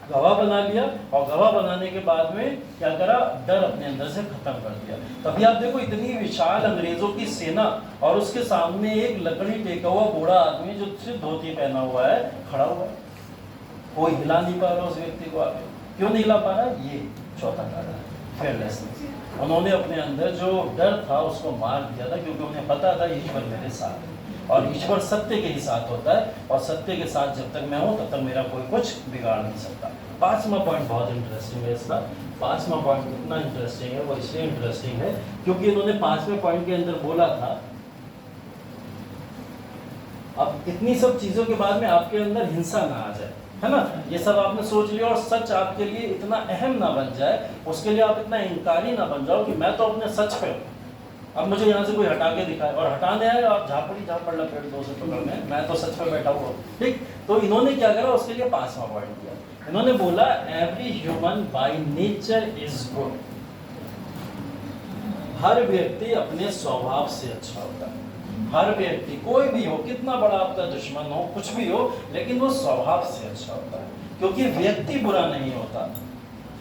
गवाह बना लिया और गवाह बनाने के बाद में क्या करा, डर अपने अंदर से खत्म कर दिया। तभी आप देखो इतनी विशाल अंग्रेजों की सेना और उसके सामने एक लकड़ी टेका हुआ बूढ़ा आदमी जो सिर्फ धोती पहना हुआ है खड़ा हुआ है, कोई हिला नहीं पा रहा उस व्यक्ति को आगे। क्यों नहीं हिला पा रहा? ये चौथा कारण है, फेयरलेसनेस। उन्होंने अपने अंदर जो डर था उसको मार दिया था क्योंकि उन्हें पता था ईश्वर मेरे साथ है और ईश्वर सत्य के ही साथ होता है और सत्य के साथ जब तक मैं हूं तब तक मेरा कोई कुछ बिगाड़ नहीं सकता। 5वां पॉइंट बहुत इंटरेस्टिंग है इसका। 5वां पॉइंट इतना इंटरेस्टिंग है, वो इसलिए इंटरेस्टिंग है क्योंकि इन्होंने 5वें पॉइंट के अंदर बोला था, अब इतनी सब चीजों के बाद में आपके अंदर हिंसा ना आ जाए, है ना, ये सब आपने सोच लिया और सच आपके लिए इतना अहम ना बन जाए, उसके लिए आप इतना इंकारी ना बन जाओ कि मैं तो अपने सच पे हूँ, अब मुझे यहाँ से कोई हटा के दिखाए और हटाने आए आप झापड़ लपेट दो से पकड़ में, मैं तो सच पे बैठा हुआ। ठीक, तो इन्होंने क्या करा, उसके लिए 5वां पॉइंट दिया। इन्होंने बोला every human by nature is good. हर व्यक्ति अपने स्वभाव से अच्छा होता है। हर व्यक्ति, कोई भी हो, कितना बड़ा आपका दुश्मन हो, कुछ भी हो, लेकिन वो स्वभाव से अच्छा होता है क्योंकि व्यक्ति बुरा नहीं होता,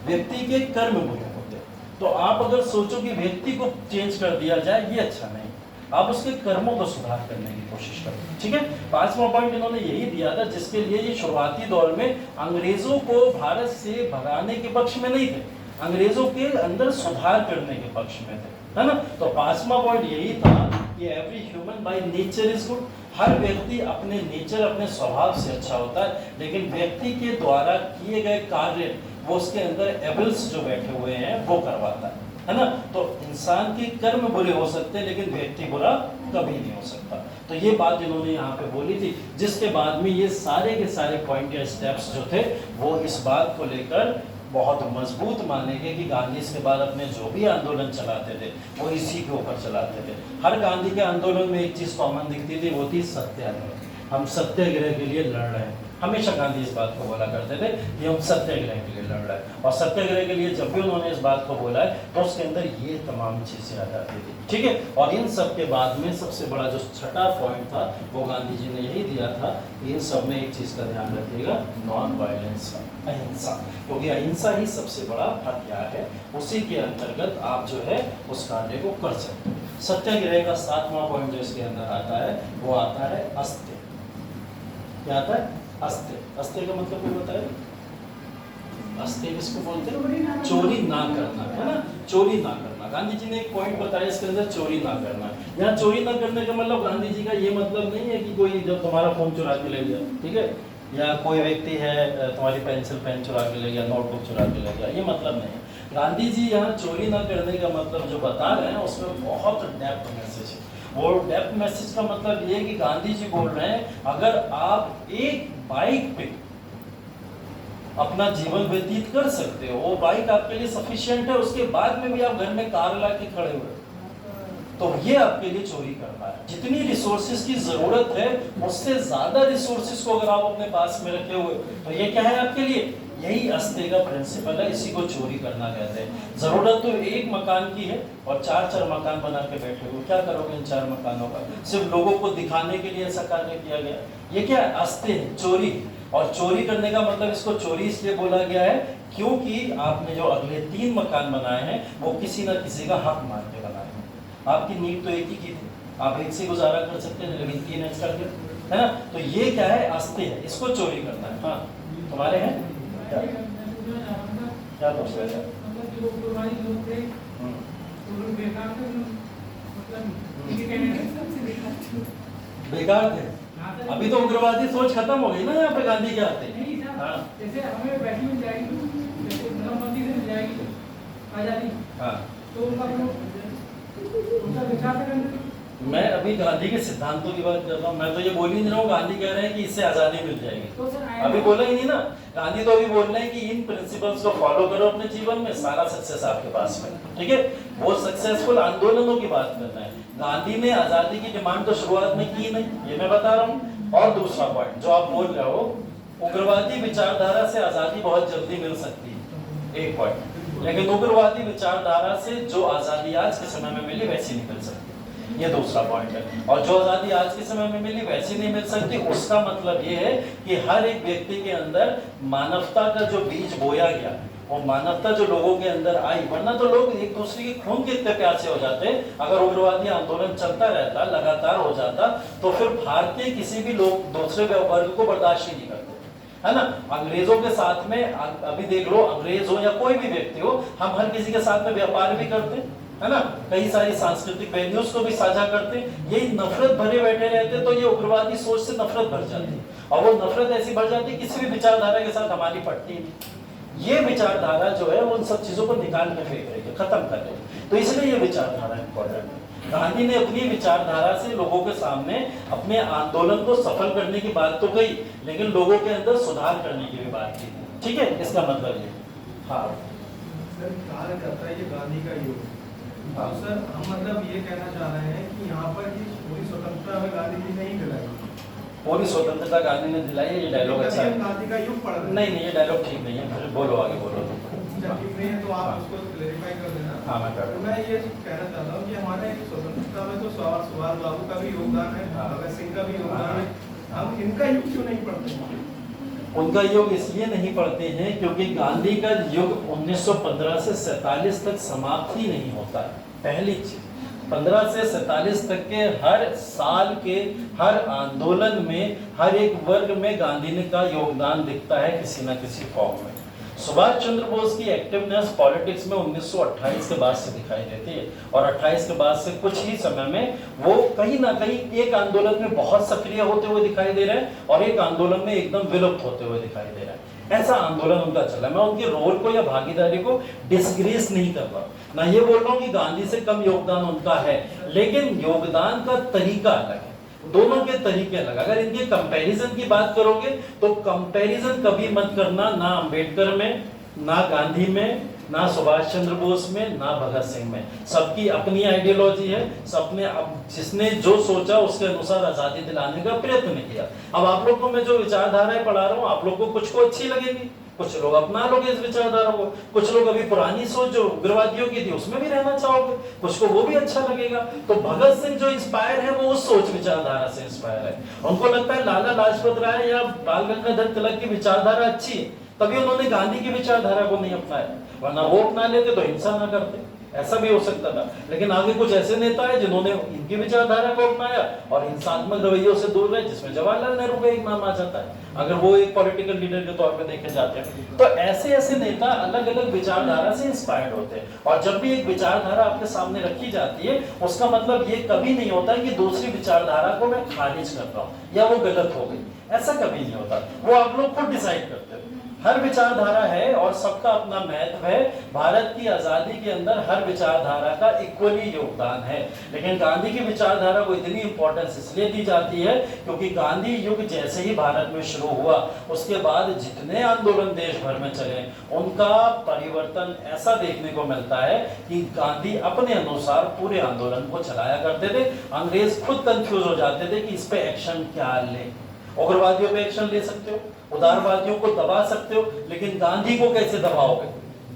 व्यक्ति के कर्म बुरे होते। तो आप अगर सोचो कि व्यक्ति को चेंज कर दिया जाए, ये अच्छा नहीं, आप उसके कर्मों को सुधार करने की कोशिश करें। ठीक है, 5वां पॉइंट इन्होंने यही दिया था जिसके लिए ये शुरुआती दौर में अंग्रेजों को भारत से भगाने के पक्ष में नहीं थे, अंग्रेजों के अंदर सुधार करने के पक्ष में थे, है ना। तो 5वां पॉइंट यही था कि every human by nature is good. हर व्यक्ति अपने नेचर, अपने स्वभाव से अच्छा होता है, लेकिन व्यक्ति के द्वारा किए गए कार्य वो उसके अंदर एबल्स जो बैठे हुए हैं वो करवाता है ना। तो इंसान के कर्म बुरे हो सकते हैं लेकिन व्यक्ति बुरा कभी नहीं हो सकता। तो ये बात इन्होंने यहाँ पे बोली थी, जिसके बाद में ये सारे के सारे पॉइंट या स्टेप्स जो थे वो इस बात को लेकर बहुत मजबूत माने गए कि गांधी इसके बाद अपने जो भी आंदोलन चलाते थे वो इसी के ऊपर चलाते थे। हर गांधी के आंदोलन में एक चीज़ कॉमन दिखती थी, वो थी सत्याग्रह। हम सत्याग्रह के लिए लड़ रहे हैं। हमेशा गांधी इस बात को बोला करते थे कि हम सत्याग्रह के लिए लड़ रहे हैं, और सत्याग्रह के लिए जब भी उन्होंने इस बात को बोला है तो उसके अंदर ये तमाम चीज़ें आ जाती थी। ठीक है, और इन सब के बाद में सबसे बड़ा जो छठा पॉइंट था वो गांधी जी ने यही दिया था, इन सब में एक चीज़ का ध्यान रखिएगा, नॉन वायलेंस का, अहिंसा, क्योंकि अहिंसा ही सबसे बड़ा हथियार है, उसी के अंतर्गत आप जो है उस कार्य को कर सकते हो। सत्याग्रह का 7वां पॉइंट जो इसके अंदर आता है वो आता है अस्त्य। क्या आता है? अस्त्य। अस्त्य का मतलब कोई बताए? अस्तेय किसको बोलते हैं? चोरी ना करना, है ना, चोरी ना करना। गांधी जी ने एक पॉइंट बताया इसके अंदर, चोरी ना करना। यहाँ चोरी ना करने का मतलब गांधी जी का ये मतलब नहीं है कि कोई जब तुम्हारा फोन चुरा के ले गया, ठीक है, या कोई व्यक्ति है तुम्हारी पेंसिल पेन चुरा के ले गया, नोटबुक चुरा के ले गया, ये मतलब नहीं है। गांधी जी यहाँ चोरी ना करने का मतलब जो बता रहे हैं उसमें बहुत डेप्थ मैसेज है। वो डेप्थ मैसेज का मतलब ये है कि गांधी जी बोल रहे हैं अगर आप एक बाइक पे अपना जीवन व्यतीत कर सकते हो, वो बाइक आपके लिए सफिशिएंट है, उसके बाद में भी आप घर में कार ला के खड़े हुए, तो ये आपके लिए चोरी करना है। जितनी रिसोर्सेज की जरूरत है उससे ज्यादा रिसोर्सेज को अगर आप अपने पास में रखे हुए, तो ये क्या है आपके लिए? यही अस्तेय का प्रिंसिपल है, इसी को चोरी करना कहते हैं। जरूरत तो एक मकान की है और चार मकान बना के बैठे हो, क्या करोगे इन 4 मकानों का? सिर्फ लोगों को दिखाने के लिए ऐसा कार्य किया गया। ये क्या है? अस्तेय है, चोरी। और चोरी करने का मतलब इसको चोरी इसलिए बोला गया है क्योंकि आपने जो अगले 3 मकान बनाए हैं वो किसी ना किसी का हक मार के बनाए हैं। आपकी नींव तो एक ही की थी, आप एक से गुजारा कर सकते हैं, लेकिन 3 एक्स्ट्रा के, है ना? तो ये क्या है? अस्तेय है, इसको चोरी करना है। हाँ, तुम्हारे हैं क्या दोस्त है? बेकार थे। अभी तो उग्रवादी सोच खत्म हो गई ना यहाँ पे गांधी के आते। हाँ, जैसे हमें वैसी मिल जाएगी, जैसे नोटबंदी से मिल जाएगी आजादी, हाँ, तो उनका विचार करने। मैं अभी गांधी के सिद्धांतों की बात कर रहा हूँ। मैं तो ये बोल ही नहीं रहा हूँ गांधी कह रहे हैं कि इससे आजादी मिल जाएगी, अभी बोला ही नहीं ना। गांधी तो अभी बोल रहे हैं कि इन प्रिंसिपल्स को फॉलो करो अपने जीवन में, सारा सक्सेस आपके पास में, ठीक है। वो सक्सेसफुल आंदोलनों की बात करना है। गांधी ने आजादी की डिमांड तो शुरुआत में की नहीं, ये मैं बता रहा हूँ। और दूसरा पॉइंट जो आप बोल रहे हो, उग्रवादी विचारधारा से आजादी बहुत जल्दी मिल सकती है, एक पॉइंट, लेकिन उग्रवादी विचारधारा से जो आजादी आज के समय में मिली वैसी नहीं मिल सकती, ये दूसरा पॉइंट है। और जो आजादी आज के समय में मिली वैसी नहीं मिल सकती, उसका मतलब ये है कि हर एक व्यक्ति के अंदर मानवता का जो बीज बोया गया, वो मानवता जो लोगों के अंदर आई, वरना तो लोग एक दूसरे के खून के इतने प्यासे हो जाते। अगर उग्रवादी आंदोलन चलता रहता, लगातार हो जाता, तो फिर भारतीय किसी भी लोग दूसरे वर्ग को बर्दाश्त ही नहीं करते, है ना। अंग्रेजों के साथ में अभी देख लो, अंग्रेज हो या कोई भी व्यक्ति हो, हम हर किसी के साथ में व्यापार भी करते, है ना, कई सारी सांस्कृतिक वैल्यूज को भी साझा करते। यही नफरत भरे बैठे रहते तो ये उग्रवादी सोच से नफरत भर जाती, और वो नफरत ऐसी भर जाती किसी भी विचारधारा के साथ हमारी पड़ती नहीं। ये विचारधारा जो है वो उन सब चीजों को निकाल के फेंक रही है, खत्म कर रही है। तो इसलिए ये विचारधारा इंपॉर्टेंट है। गांधी ने अपनी विचारधारा से लोगों के सामने अपने आंदोलन को सफल करने की बात तो कही, लेकिन लोगों के अंदर सुधार करने की भी बात की, ठीक है। इसका मतलब ये, हाँ सर, कहा जाता है ये गांधी का युग। हाँ। तो सर हम मतलब ये कहना चाह रहे हैं कि यहाँ पर की पूरी स्वतंत्रता हमें गांधी जी ने ही दिलाई। पूरी स्वतंत्रता गांधी ने दिलाई है, ये डायलॉग अच्छा है। गांधी का युग पढ़ रहे हैं। नहीं, ये डायलॉग ठीक नहीं है, फिर बोलो आगे बोलो। ठीक नहीं है तो आप उसको क्लेरिफाई कर देना। हाँ, मैं कर तो मैं ये कहना चाहता हूँ कि हमारे स्वतंत्रता में तो सुभाष बाबू का भी योगदान है, हाँ। भगत सिंह का भी योगदान है, हम इनका युग क्यों नहीं पढ़ते? उनका युग इसलिए नहीं पढ़ते हैं क्योंकि गांधी का युग 1915 से 47 तक समाप्त ही नहीं होता है। पहली चीज, 15 से 47 तक के हर साल के हर आंदोलन में हर एक वर्ग में गांधी ने का योगदान दिखता है किसी न किसी फॉर्म में। सुभाष चंद्र बोस की एक्टिवनेस पॉलिटिक्स में 1928 के बाद से दिखाई देती है, और 28 के बाद से कुछ ही समय में वो कहीं ना कहीं एक आंदोलन में बहुत सक्रिय होते हुए दिखाई दे रहे हैं और एक आंदोलन में एकदम विलुप्त होते हुए दिखाई दे रहा है। ऐसा आंदोलन उनका चला। मैं उनके रोल को या भागीदारी को डिसग्रेस नहीं कर रहा, ना ये बोल रहा हूँ कि गांधी से कम योगदान उनका है, लेकिन योगदान का तरीका अलग है, दोनों के तरीके अलग। अगर इनके कंपैरिजन की बात करोगे तो कंपैरिजन कभी मत करना, ना अंबेडकर में, ना गांधी में, ना सुभाष चंद्र बोस में, ना भगत सिंह में। सबकी अपनी आइडियोलॉजी है, सबने जिसने जो सोचा उसके अनुसार आजादी दिलाने का प्रयत्न किया। अब आप लोग को मैं जो विचारधाराएं पढ़ा रहा हूँ, आप लोग को कुछ को अच्छी लगेगी, कुछ लोग अपना लोगे इस विचारधारा को, कुछ लोग अभी पुरानी सोच जो उग्रवादियों की थी उसमें भी रहना चाहोगे, कुछ को वो भी अच्छा लगेगा। तो भगत सिंह जो इंस्पायर है वो उस सोच विचारधारा से इंस्पायर है। उनको लगता है लाला लाजपत राय या बाल गंगाधर तिलक की विचारधारा अच्छी है, तभी उन्होंने गांधी की विचारधारा को नहीं अपनाया, वरना वो अपना लेते तो हिंसा ना करते। ऐसा भी हो सकता था। लेकिन आगे कुछ ऐसे नेता है जिन्होंने इनकी विचारधारा को अपनाया और हिंसात्मक रवैयों से दूर रहे, जिसमें जवाहरलाल नेहरू का एक नाम आ जाता है अगर वो एक पॉलिटिकल लीडर के तौर पे देखे जाते हैं। तो ऐसे ऐसे नेता अलग अलग विचारधारा से इंस्पायर्ड होते हैं, और जब भी एक विचारधारा आपके सामने रखी जाती है उसका मतलब ये कभी नहीं होता है कि दूसरी विचारधारा को मैं खारिज कर रहा हूँ या वो गलत हो गई, ऐसा कभी नहीं होता। वो आप लोग खुद डिसाइड करते हो। हर विचारधारा है और सबका अपना महत्व है। भारत की आजादी के अंदर हर विचारधारा का इक्वली योगदान है, लेकिन गांधी की विचारधारा को इतनी इंपॉर्टेंस इसलिए दी जाती है क्योंकि गांधी युग जैसे ही भारत में शुरू हुआ उसके बाद जितने आंदोलन देश भर में चले उनका परिवर्तन ऐसा देखने को मिलता है कि गांधी अपने अनुसार पूरे आंदोलन को चलाया करते थे। अंग्रेज खुद कंफ्यूज हो जाते थे कि इस पे एक्शन क्या ले। उग्रवादियों पे एक्शन ले सकते हो, उदारवादियों को दबा सकते हो, लेकिन गांधी को कैसे दबाओगे?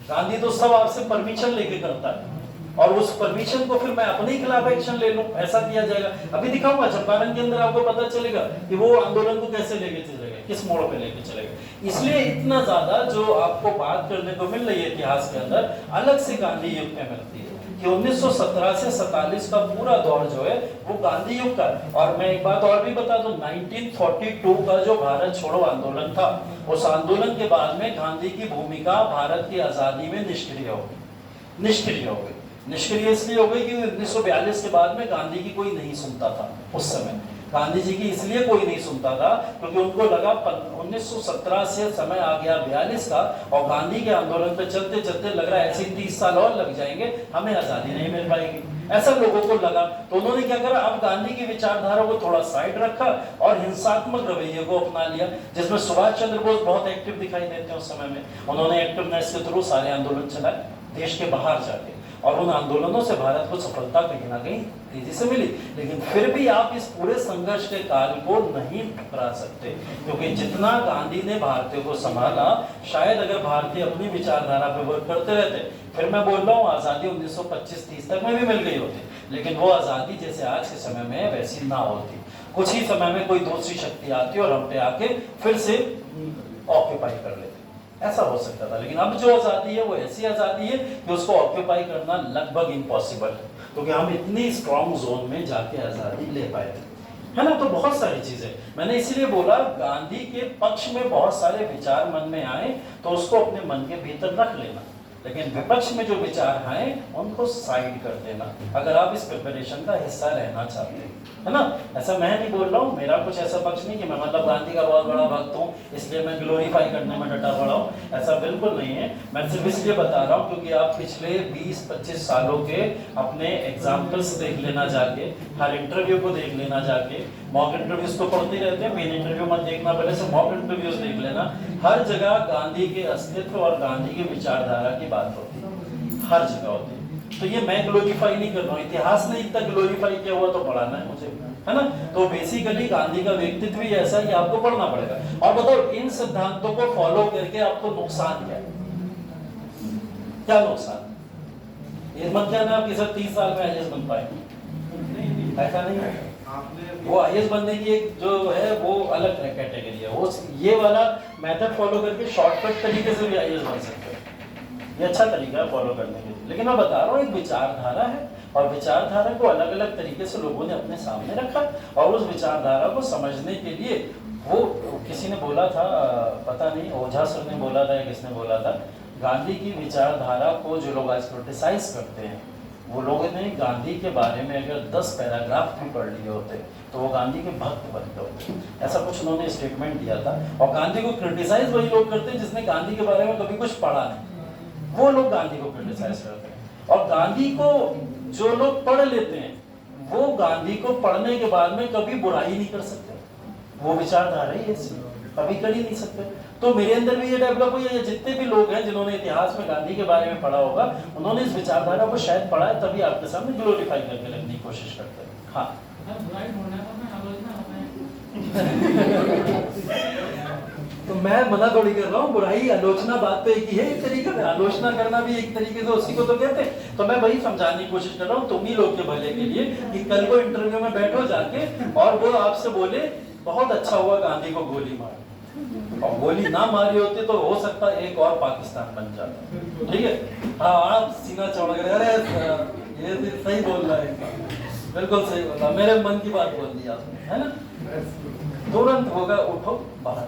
गांधी तो सब आपसे परमिशन लेके करता है और उस परमिशन को फिर मैं अपने खिलाफ एक्शन ले लूं, ऐसा किया जाएगा। अभी दिखाऊंगा चंपारण के अंदर, आपको पता चलेगा कि वो आंदोलन को कैसे लेके चलेगा, किस मोड़ पे लेके चलेगा। इसलिए इतना ज्यादा जो आपको बात करने को मिल रही है इतिहास के अंदर अलग से गांधी युग में मिलती है कि 1917 से 47 का पूरा दौर जो है वो गांधी युग का। और मैं एक बात और भी बता दूं, 1942 का जो भारत छोड़ो आंदोलन था उस आंदोलन के बाद में गांधी की भूमिका भारत की आजादी में निष्क्रिय हो गई। निष्क्रिय इसलिए हो गई कि 1942 के बाद में गांधी की कोई नहीं सुनता था। उस समय गांधी जी की इसलिए कोई नहीं सुनता था क्योंकि उनको लगा 1917 से समय आ गया 42 का और गांधी के आंदोलन पे चलते चलते लग रहा है ऐसे 30 साल और लग जाएंगे, हमें आजादी नहीं मिल पाएगी, ऐसा लोगों को लगा। तो उन्होंने क्या करा, अब गांधी की विचारधारा को थोड़ा साइड रखा और हिंसात्मक रवैये को अपना लिया, जिसमें सुभाष चंद्र बोस बहुत एक्टिव दिखाई देते हैं। उस समय में उन्होंने एक्टिवनेस के थ्रू सारे आंदोलन चलाए देश के बाहर जाके, और उन आंदोलनों से भारत को सफलता कहीं ना कहीं तेजी से मिली। लेकिन फिर भी आप इस पूरे संघर्ष के काल को नहीं ठुकरा सकते, क्योंकि जितना गांधी ने भारतीयों को संभाला, शायद अगर भारतीय अपनी विचारधारा पे वर्क करते रहते, फिर मैं बोल रहा हूँ आजादी 1925-30 तक में भी मिल गई होती, लेकिन वो आजादी जैसे आज के समय में वैसी ना होती। कुछ ही समय में कोई दूसरी शक्ति आती और हम पे आके फिर से ऑक्यूपाई कर लेती, ऐसा हो सकता था। लेकिन अब जो आजादी है वो ऐसी आजादी है कि उसको ऑक्यूपाई करना लगभग इम्पॉसिबल है, क्योंकि हम इतनी स्ट्रॉन्ग जोन में जाके आजादी ले पाए थे, है ना। तो बहुत सारी चीजें मैंने इसीलिए बोला, गांधी के पक्ष में बहुत सारे विचार मन में आए तो उसको अपने मन के भीतर रख लेना, लेकिन विपक्ष में जो विचार आए उनको साइड कर देना, अगर आप इस प्रिपरेशन का हिस्सा रहना चाहते हैं, है ना। ऐसा मैं नहीं बोल रहा हूँ, मेरा कुछ ऐसा पक्ष नहीं कि मैं मतलब गांधी का बहुत बड़ा भक्त हूँ इसलिए मैं ग्लोरीफाई करने में डटा पड़ा हूँ, ऐसा बिल्कुल नहीं है। मैं सिर्फ इसलिए बता रहा हूँ क्योंकि आप पिछले 20-25 सालों के अपने एग्जाम्पल्स देख लेना जाके, हर इंटरव्यू को देख लेना जाके, मॉक इंटरव्यूज तो पढ़ते रहते हैं, मेन इंटरव्यू मत देखना, पहले से मॉक इंटरव्यूज देख लेना। हर जगह गांधी के अस्तित्व और गांधी की विचारधारा की बात होती है, हर जगह होती है। तो ये मैं ग्लोरीफाई नहीं कर रहा हूँ, इतिहास ने इतना ग्लोरीफाई किया हुआ तो पढ़ाना है मुझे, है ना। तो बेसिकली गांधी का व्यक्तित्व ही ऐसा है कि आपको पढ़ना पड़ेगा। और बताओ इन सिद्धांतों को फॉलो करके आपको नुकसान क्या है? क्या नुकसान? ये मत कहना आप कि सर 30 साल में आईएएस बन पाए, ऐसा नहीं है। वो आईएएस बनने की एक जो है वो अलग कैटेगरी है, वो ये वाला मेथड फॉलो करके शॉर्टकट तरीके से भी आईएएस बन सकते हैं, ये अच्छा तरीका है फॉलो करने के लिए। लेकिन मैं बता रहा हूँ एक विचारधारा है और विचारधारा को अलग अलग तरीके से लोगों ने अपने सामने रखा, और उस विचारधारा को समझने के लिए वो किसी ने बोला था, पता नहीं ओझा सर ने बोला था या किसने बोला था, गांधी की विचारधारा को जो लोग आज क्रिटिसाइज करते हैं वो लोगों ने गांधी के बारे में अगर 10 पैराग्राफ भी पढ़ लिए होते तो वो गांधी के भक्त बनते होते, ऐसा कुछ उन्होंने स्टेटमेंट दिया था। और गांधी को क्रिटिसाइज वही लोग करते हैं जिसने गांधी के बारे में कभी कुछ पढ़ा नहीं, वो लोग गांधी को क्रिटिसाइज करते हैं। और गांधी को जो लोग पढ़ लेते हैं वो गांधी को पढ़ने के बाद में कभी बुराई नहीं कर सकते, वो विचारधारा ही ऐसी, कभी कर ही नहीं सकते। तो मेरे अंदर भी ये डेवलप हुई है, जितने भी लोग हैं जिन्होंने इतिहास में गांधी के बारे में पढ़ा होगा उन्होंने इस विचारधारा को शायद पढ़ा है, तभी आपके सामने ग्लोरीफाई करके रखने की कोशिश करते हैं। हाँ तो मैं मना थोड़ी कर रहा हूँ, बुराई आलोचना बात तो एक ही है, एक तरीके से आलोचना करना भी एक तरीके से उसी को तो कहते हैं। तो मैं वही समझाने की कोशिश कर रहा हूँ तुम ही लोग के भले के लिए कि कल को इंटरव्यू में बैठो जाके और वो आपसे बोले बहुत अच्छा हुआ गांधी को गोली मार, और गोली ना मारी होती तो हो सकता है एक और पाकिस्तान बन जाता। ठीक है, हाँ आप सीना चौड़ा कर, अरे ये भी सही बोल रहा है, बिल्कुल सही बोला, मेरे मन की बात बोल दी आपने, है ना। तुरंत होगा उठो बाहर,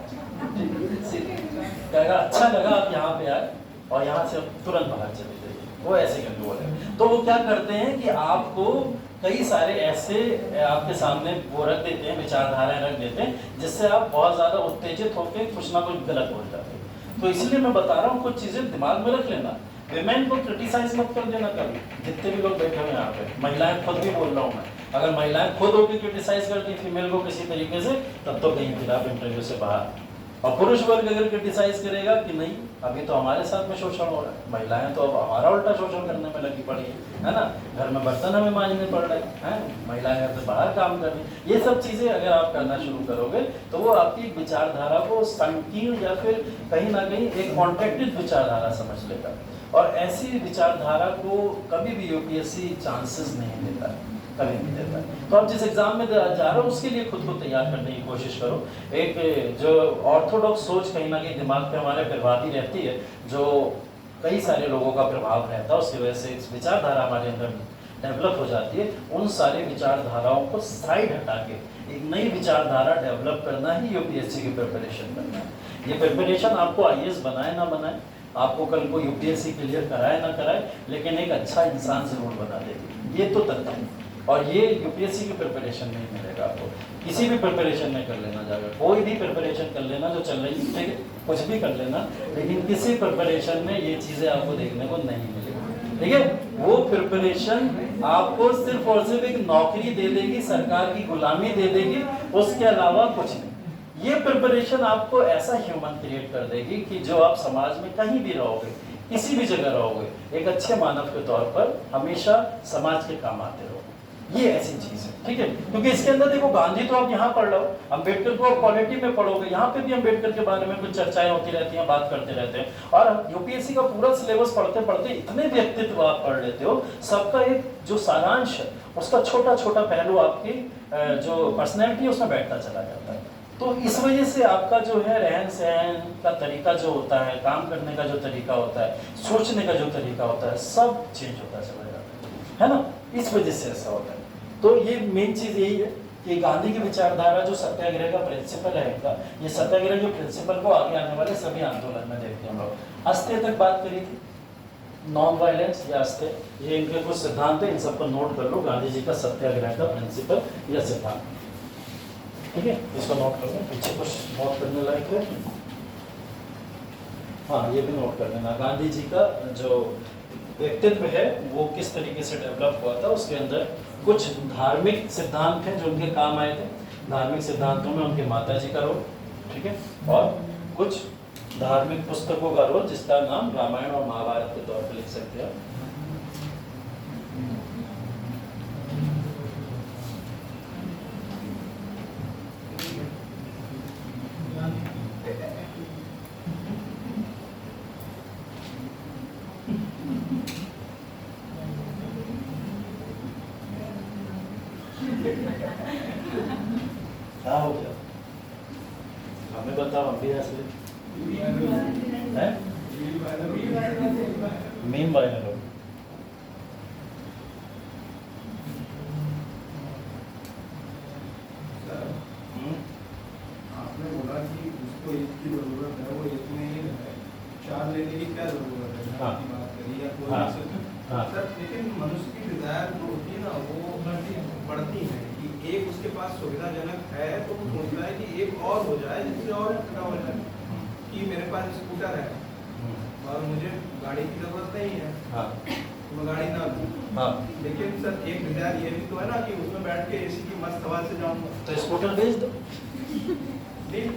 कहेगा अच्छा लगा आप यहाँ पे आए और यहाँ से तुरंत बाहर चले जाइए, वो ऐसे कंट्रोल है। तो वो क्या करते हैं कि आपको कई सारे ऐसे आपके सामने वो रख देते हैं, विचारधाराएं रख देते हैं, जिससे आप बहुत ज़्यादा उत्तेजित होकर कुछ ना कुछ गलत हो जाते हैं। तो इसलिए मैं बता रहा हूँ कुछ चीज़ें दिमाग में रख लेना। विमेन को क्रिटिसाइज मत कर देना कभी, जितने भी लोग बैठे हुए यहाँ पे, महिलाएं खुद भी बोल रहा हूँ मैं, अगर महिलाएं खुद होकर क्रिटिसाइज करती फीमेल को किसी तरीके से, तब तो कहीं फिर आप इंटरव्यू से बाहर। और पुरुष वर्ग अगर क्रिटिसाइज करेगा कि नहीं अभी तो हमारे साथ में शोषण हो रहा है, महिलाएं तो अब हमारा उल्टा शोषण करने में लगी पड़ी है ना, घर में बर्तन हमें मांजने पड़ रहे हैं, महिलाएं घर से बाहर काम कर रही, ये सब चीज़ें अगर आप करना शुरू करोगे तो वो आपकी विचारधारा को संकीर्ण या फिर कहीं ना कहीं एक कॉन्ट्रैक्टेड विचारधारा समझ लेगा। और ऐसी विचारधारा को कभी भी यूपीएससी चांसेस नहीं देता है, कभी नहीं देता। तो आप जिस एग्जाम में जा रहे हो उसके लिए खुद को तैयार करने की कोशिश करो। एक जो ऑर्थोडॉक्स सोच कहीं ना कहीं दिमाग पे हमारे प्रभावी रहती है, जो कई सारे लोगों का प्रभाव रहता है, उसकी वजह से इस विचारधारा हमारे अंदर डेवलप हो जाती है। उन सारी विचारधाराओं को साइड हटा के एक नई विचारधारा डेवलप करना ही यूपीएससी की प्रिपरेशन करना है। ये प्रिपरेशन आपको आईएएस बनाए ना बनाए, आपको कल को यूपीएससी क्लियर कराए ना कराए, लेकिन एक अच्छा इंसान जरूर बना देगी, ये तो तथ्य है। और ये यूपीएससी की प्रिपरेशन नहीं मिलेगा आपको, किसी भी प्रिपरेशन में कर लेना जाएगा, कोई भी प्रिपरेशन कर लेना जो चल रही है, ठीक है, कुछ भी कर लेना, लेकिन किसी प्रिपरेशन में ये चीज़ें आपको देखने को नहीं मिलेगी। ठीक है, वो प्रिपरेशन आपको सिर्फ और सिर्फ एक नौकरी दे देगी, सरकार की गुलामी दे देगी, उसके अलावा कुछ नहीं। ये प्रिपरेशन आपको ऐसा ह्यूमन क्रिएट कर देगी कि जो आप समाज में कहीं भी रहोगे, किसी भी जगह रहोगे, एक अच्छे मानव के तौर पर हमेशा समाज के काम आते रहोगे। ये ऐसी चीज है, ठीक है। क्योंकि इसके अंदर देखो, गांधी तो आप यहाँ पढ़ लो, अम्बेडकर को आप पॉलिटी में पढ़ोगे, यहाँ पे भी अम्बेडकर के बारे में कुछ चर्चाएं होती रहती हैं, बात करते रहते हैं। और यूपीएससी का पूरा सिलेबस पढ़ते पढ़ते इतने व्यक्तित्व आप पढ़ लेते हो, सबका एक जो सारांश है उसका छोटा छोटा पहलू आपकी जो पर्सनैलिटी है उसमें बैठता चला जाता है। तो इस वजह से आपका जो है रहन सहन का तरीका जो होता है, काम करने का जो तरीका होता है, सोचने का जो तरीका होता है, सब चेंज होता चला जाता है ना। इस वजह से ऐसा होता है। तो ये मेन चीज़ यही है कि गांधी की विचारधारा जो सत्याग्रह का प्रिंसिपल है इनका, ये सत्याग्रह के प्रिंसिपल को आगे आने वाले सभी आंदोलन में देखते हैं हम लोग। अस्त्य तक बात करी थी, नॉन वायलेंस या अस्त्य, ये इनके कुछ सिद्धांत है, इन सबको नोट कर लो। गांधी जी का सत्याग्रह का प्रिंसिपल या सिद्धांत, ठीक है, इसको नोट कर लो। पीछे कुछ नोट करने लायक है, हाँ ये भी नोट कर लेना। गांधी जी का जो व्यक्तित्व है वो किस तरीके से डेवलप हुआ था, उसके अंदर कुछ धार्मिक सिद्धांत हैं जो उनके काम आए थे। धार्मिक सिद्धांतों में उनके माता जी का रोल, ठीक है, और कुछ धार्मिक पुस्तकों का रोल जिसका नाम रामायण और महाभारत के तौर पर लिख सकते हैं। क्या हो गया हमें बताओ, हम भी हंस हैं, मीम वायरल हो। आपने बोला कि उसको एक की जरूरत है, वो एक में ही है, 4 लेने की क्या जरूरत है? हाँ। आपकी बात करी या कोई हाँ। हाँ। सर, लेकिन मनुष्य की डिजायर जो होती है ना, वो बढ़ती है कि एक उसके पास सुविधाजनक है तो वो सोचता है कि एक और हो जाए जिससे और अच्छा हो जाए। कि मेरे पास स्कूटर है और मुझे गाड़ी की जरूरत नहीं है, हाँ, तो मैं गाड़ी ना लूँ। हाँ, लेकिन सर एक डिजायर ये भी तो है ना कि उसमें बैठ के एसी की मस्त हवा से जाऊंगा। तो स्कूटर बेच दो,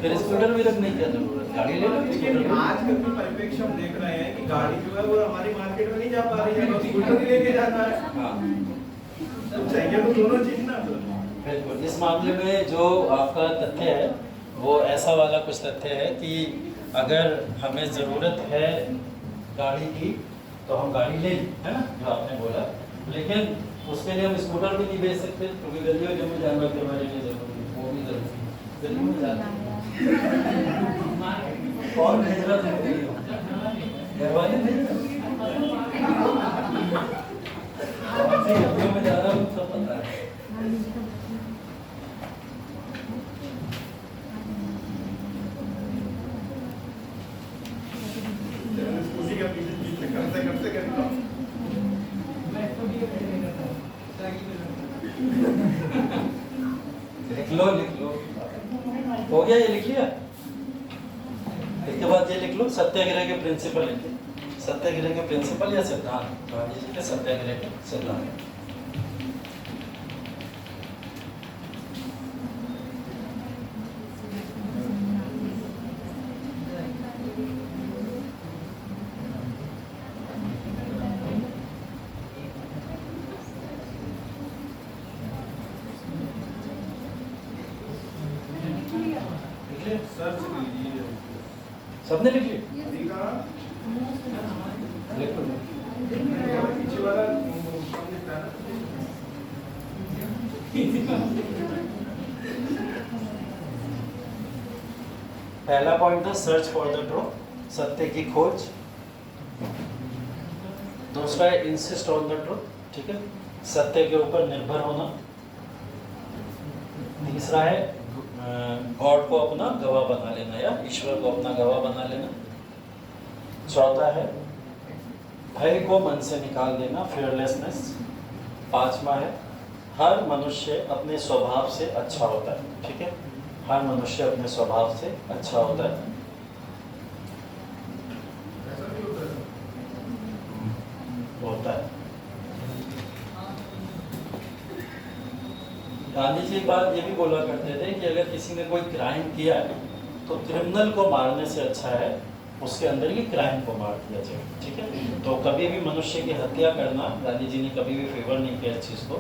फिर स्कूटर भी रखने की जरूरत, गाड़ी ले लो। लेकिन आजकल के परिप्रेक्ष्य हम देख रहे हैं कि गाड़ी जो है वो हमारी मार्केट में नहीं जा पा रही है, तो स्कूटर ही लेके जाना है। हाँ, तो चाहिए तो दोनों चीज ना। बिल्कुल। इस मामले में जो आपका तथ्य है वो ऐसा वाला कुछ तथ्य है कि अगर हमें ज़रूरत है गाड़ी की तो हम गाड़ी ले लें, है ना, जो आपने बोला। लेकिन उसके लिए हम स्कूटर भी नहीं बेच सकते, क्योंकि गलियों में जानवर के हमारे लिए जरूरी है, वो भी जरूरी है। गली में जाना कौन भेज रहा था? घर वाले भेज रहे? कौन सी नदियों में जा रहा हूँ सब पता है। उसी का पीछे करते करते करते मैं तो भी नहीं करता हूँ ताकि मैं लिख लो हो गया, ये लिख लिया। इसके बाद ये लिख लो सत्याग्रह के प्रिंसिपल लिखिए। सत्याग्रह के प्रिंसिपल या सिद्धांत, गांधी जी के सत्याग्रह के सिद्धांत। सर्च कीजिए सबने लिख लिया? अभी का लिख लो। पीछे वाला हमने था ना। पहला पॉइंट था सर्च फॉर द ट्रूथ, सत्य की खोज। दूसरा है इंसिस्ट ऑन द ट्रूथ, ठीक है, सत्य के ऊपर निर्भर होना। तीसरा है गॉड को अपना गवाह बना लेना या ईश्वर को अपना गवाह बना लेना। चौथा है भय को मन से निकाल देना, फियरलेसनेस। पांचवा है हर मनुष्य अपने स्वभाव से अच्छा होता है, ठीक है, हर मनुष्य अपने स्वभाव से अच्छा होता है। ऐसा भी होता है। होता है। गांधी जी एक बात ये भी बोला करते थे कि अगर किसी ने कोई क्राइम किया है तो क्रिमिनल को मारने से अच्छा है उसके अंदर की क्राइम को मार दिया जाए, ठीक है। तो कभी भी मनुष्य की हत्या करना, गांधी जी ने कभी भी फेवर नहीं किया इस चीज़ को।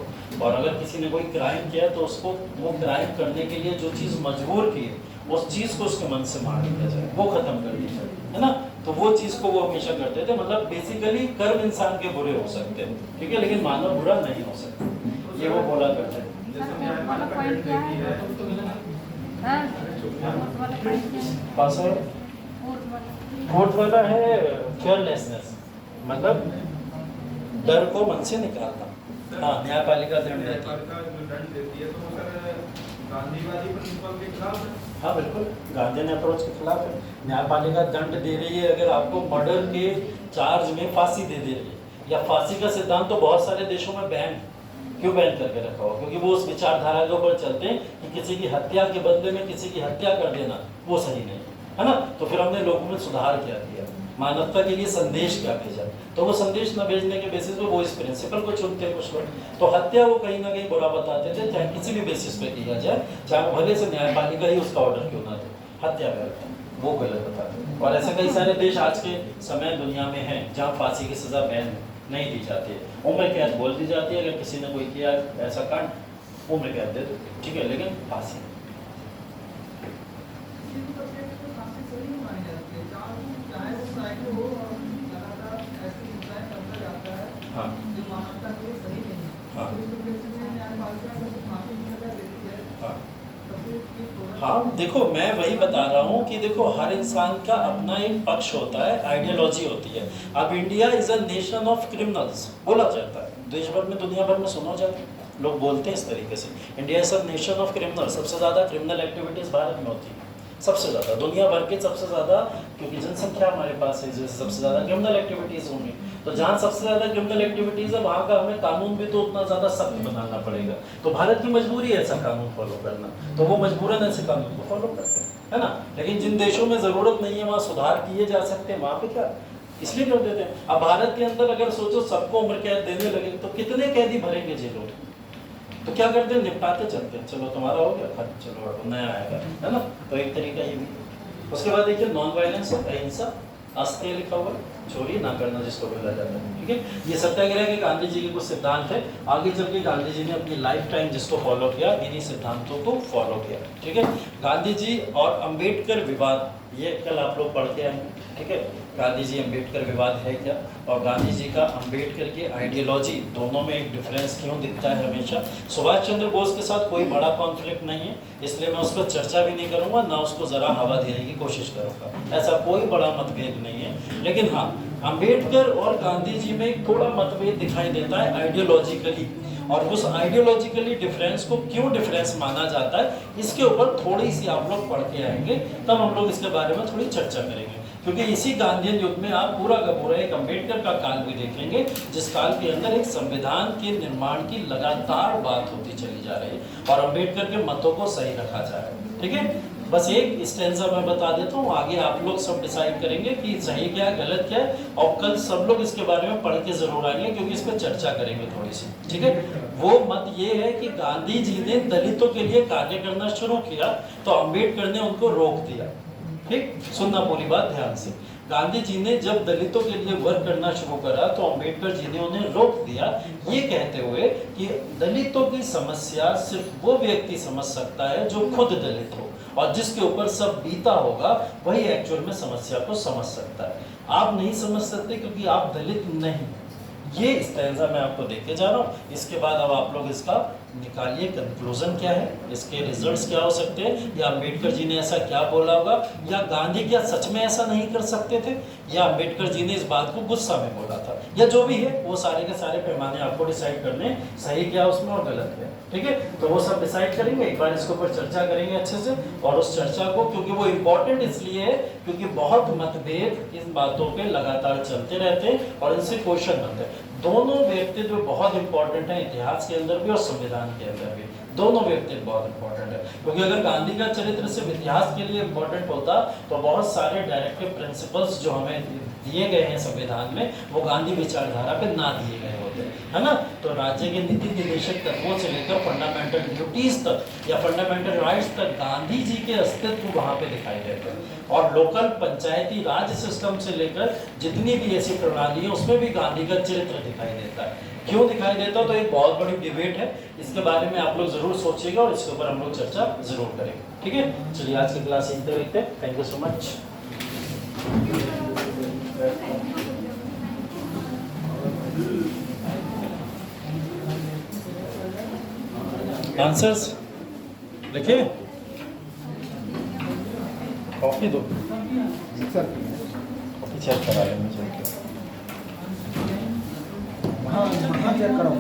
और अगर किसी ने कोई क्राइम किया तो उसको वो क्राइम करने के लिए जो चीज़ मजबूर की है उस चीज़ को उसके मन से मार दिया जाए, वो खत्म कर दी जाए, है ना। तो वो चीज़ को वो हमेशा करते थे। मतलब बेसिकली कर्म इंसान के बुरे हो सकते हैं, ठीक है, लेकिन मानव बुरा नहीं हो सकता, ये वो बोला करते हैं। जैसे न्यायपालिका का डेट देती है तो मिलना पास है। फोर्थ वाला है फियरलेसनेस, मतलब डर को मन से निकालना। हाँ, न्यायपालिका दंड देती है। न्यायपालिका जो दंड देती है तो वो सर गांधीवादी प्रिंसिपल के खिलाफ है। हाँ बिल्कुल, गांधीयन अप्रोच के खिलाफ है। न्यायपालिका दंड दे रही है अगर आपको मर्डर के चार्ज में फांसी दे रही है, या फांसी का सिद्धांत तो बहुत सारे देशों में बैन, क्यों बैन करके रखा हुआ? क्योंकि वो उस विचारधारा के ऊपर चलते हैं कि किसी की हत्या के बदले में किसी की हत्या कर देना वो सही नहीं है ना। तो फिर हमने लोगों में सुधार क्या किया, मानवता के लिए संदेश क्या भेजा, तो वो संदेश न भेजने के बेसिस पे वो इस प्रिंसिपल को चुनते हैं कुछ लोग। तो हत्या वो कहीं ना कहीं बुरा बताते थे, चाहे किसी भी बेसिस पे किया जाए, चाहे वो भले से न्यायपालिका ही उसका ऑर्डर क्यों ना दे, हत्या गलत है, वो गलत बताते हैं। और ऐसे कई सारे देश आज के समय दुनिया में हैं जहाँ फांसी की सजा बैन नहीं दी जाती है, उम्र कैद बोल दी जाती है। अगर किसी ने कोई किया ऐसा कांड उम्र कैद दे दो, ठीक है, लेकिन फांसी हाँ हाँ हाँ। देखो मैं वही बता रहा हूँ कि देखो हर इंसान का अपना एक पक्ष होता है, आइडियोलॉजी होती है। अब India is a nation of criminals बोला जाता है, देश भर में दुनिया भर में सुना जाता है, लोग बोलते हैं इस तरीके से, India is a nation of criminals. सबसे ज़्यादा क्रिमिनल एक्टिविटीज़ भारत में होती है, सबसे ज़्यादा, दुनिया भर के सबसे ज़्यादा, क्योंकि जनसंख्या हमारे पास है, जैसे सबसे ज़्यादा क्रिमिनल एक्टिविटीज़ होंगी। तो जहाँ सबसे ज़्यादा क्रिमिनल एक्टिविटीज़ है वहाँ का हमें कानून भी तो उतना ज़्यादा सख्त बनाना पड़ेगा। तो भारत की मजबूरी है ऐसा कानून फॉलो करना, तो वो मजबूरन ऐसे कानून को फॉलो करते हैं, है ना। लेकिन जिन देशों में ज़रूरत नहीं है वहाँ सुधार किए जा सकते हैं, वहाँ पे क्या इसलिए कर देते हैं। अब भारत के अंदर अगर सोचो सबको उम्र कैद देने लगे तो कितने कैदी भरेंगे जेलों में? तो क्या करते हैं, निपटाते चलते हैं, चलो तुम्हारा हो गया खत्म, चलो अब नया आएगा, है ना। तो एक तरीका ये भी। उसके बाद देखिए नॉन वायलेंस, अहिंसा, अस्तेय लिखा हुआ है, चोरी ना करना जिसको बोला जाता है, ठीक है। ये सत्याग्रह के गांधी जी के कुछ सिद्धांत है। आगे चल के गांधी जी ने अपनी लाइफ टाइम जिसको फॉलो किया, इन्हीं सिद्धांतों को फॉलो किया, ठीक है। गांधी जी और अंबेडकर विवाद, ये कल आप लोग पढ़ के आएंगे, ठीक है। गांधी जी अम्बेडकर विवाद है क्या, और गांधी जी का अम्बेडकर की आइडियोलॉजी दोनों में एक डिफरेंस क्यों दिखता है हमेशा। सुभाष चंद्र बोस के साथ कोई बड़ा कॉन्फ्लिक्ट नहीं है, इसलिए मैं उस पर चर्चा भी नहीं करूँगा, ना उसको ज़रा हवा देने की कोशिश करूँगा। ऐसा कोई बड़ा मतभेद नहीं है। लेकिन हाँ, अम्बेडकर और गांधी जी में एक थोड़ा मतभेद दिखाई देता है आइडियोलॉजिकली, और उस आइडियोलॉजिकली डिफरेंस को क्यों डिफरेंस माना जाता है, इसके ऊपर थोड़ी सी आप लोग पढ़ के आएंगे, तब हम लोग इसके बारे में थोड़ी चर्चा करेंगे। क्योंकि इसी गांधीयन युग में आप पूरा का पूरा एक अम्बेडकर का काल भी देखेंगे, जिस काल के अंदर एक संविधान के निर्माण की लगातार बात होती चली जा रही है और अम्बेडकर के मतों को सही रखा जा रहा है। ठीक है, बस एक स्टैंजा मैं बता देता हूँ, आगे आप लोग सब डिसाइड करेंगे कि सही क्या है गलत क्या है, और कल सब लोग इसके बारे में पढ़ के जरूर आएंगे, क्योंकि इस पर चर्चा करेंगे थोड़ी सी। ठीक है, वो मत ये है कि गांधी जी ने दलितों के लिए कार्य करना शुरू किया तो अम्बेडकर ने उनको रोक दिया। ठीक, सुनना पूरी बात ध्यान से। गांधी जी ने जब दलितों के लिए वर्क करना शुरू करा तो अम्बेडकर जी ने उन्हें रोक दिया, ये कहते हुए कि दलितों की समस्या सिर्फ वो व्यक्ति समझ सकता है जो खुद दलित हो, और जिसके ऊपर सब बीता होगा वही एक्चुअल में समस्या को समझ सकता है। आप नहीं समझ सकते क्योंकि आप दलित नहीं। ये स्टैंजा मैं आपको देख के जा रहा हूँ। इसके बाद अब आप लोग इसका निकालिए कंक्लूजन क्या है, इसके रिजल्ट्स क्या हो सकते हैं, या अम्बेडकर जी ने ऐसा क्या बोला होगा, या गांधी क्या सच में ऐसा नहीं कर सकते थे, या अम्बेडकर जी ने इस बात को गुस्सा में बोला था, या जो भी है वो सारे के सारे पैमाने आपको डिसाइड करने, सही क्या उसमें और गलत क्या। ठीक है, तो वो सब डिसाइड करेंगे, एक बार इसके ऊपर चर्चा करेंगे अच्छे से। और उस चर्चा को, क्योंकि वो इम्पोर्टेंट इसलिए है क्योंकि बहुत मतभेद इन बातों पे लगातार चलते रहते हैं और इनसे क्वेश्चन बनते हैं। दोनों व्यक्तित्व बहुत इंपॉर्टेंट है, इतिहास के अंदर भी और संविधान के अंदर भी। दोनों व्यक्तित्व बहुत इंपॉर्टेंट है, क्योंकि अगर गांधी का चरित्र सिर्फ इतिहास के लिए इंपॉर्टेंट होता तो बहुत सारे डायरेक्टिव प्रिंसिपल्स जो हमें दिए गए हैं संविधान में, वो गांधी विचारधारा पे ना दिए गए होते, है ना। तो राज्य के नीति निर्देशक तत्वों से लेकर फंडामेंटल ड्यूटीज तक या फंडामेंटल राइट्स तक गांधी जी के अस्तित्व वहाँ पे दिखाई देते हैं। और लोकल पंचायती राज सिस्टम से लेकर जितनी भी ऐसी प्रणाली है उसमें भी गांधी का चरित्र दिखाई देता है। क्यों दिखाई देता, तो एक बहुत बड़ी डिबेट है, इसके बारे में आप लोग जरूर सोचिएगा और इसके ऊपर हम लोग चर्चा जरूर करेंगे। ठीक है, चलिए आज की क्लास यहीं तक रखते हैं। Thank you so much. Answers लिखे, कॉफी दो सर, कॉफी चेक करा लेंगे चल के। हाँ चेक कराओ।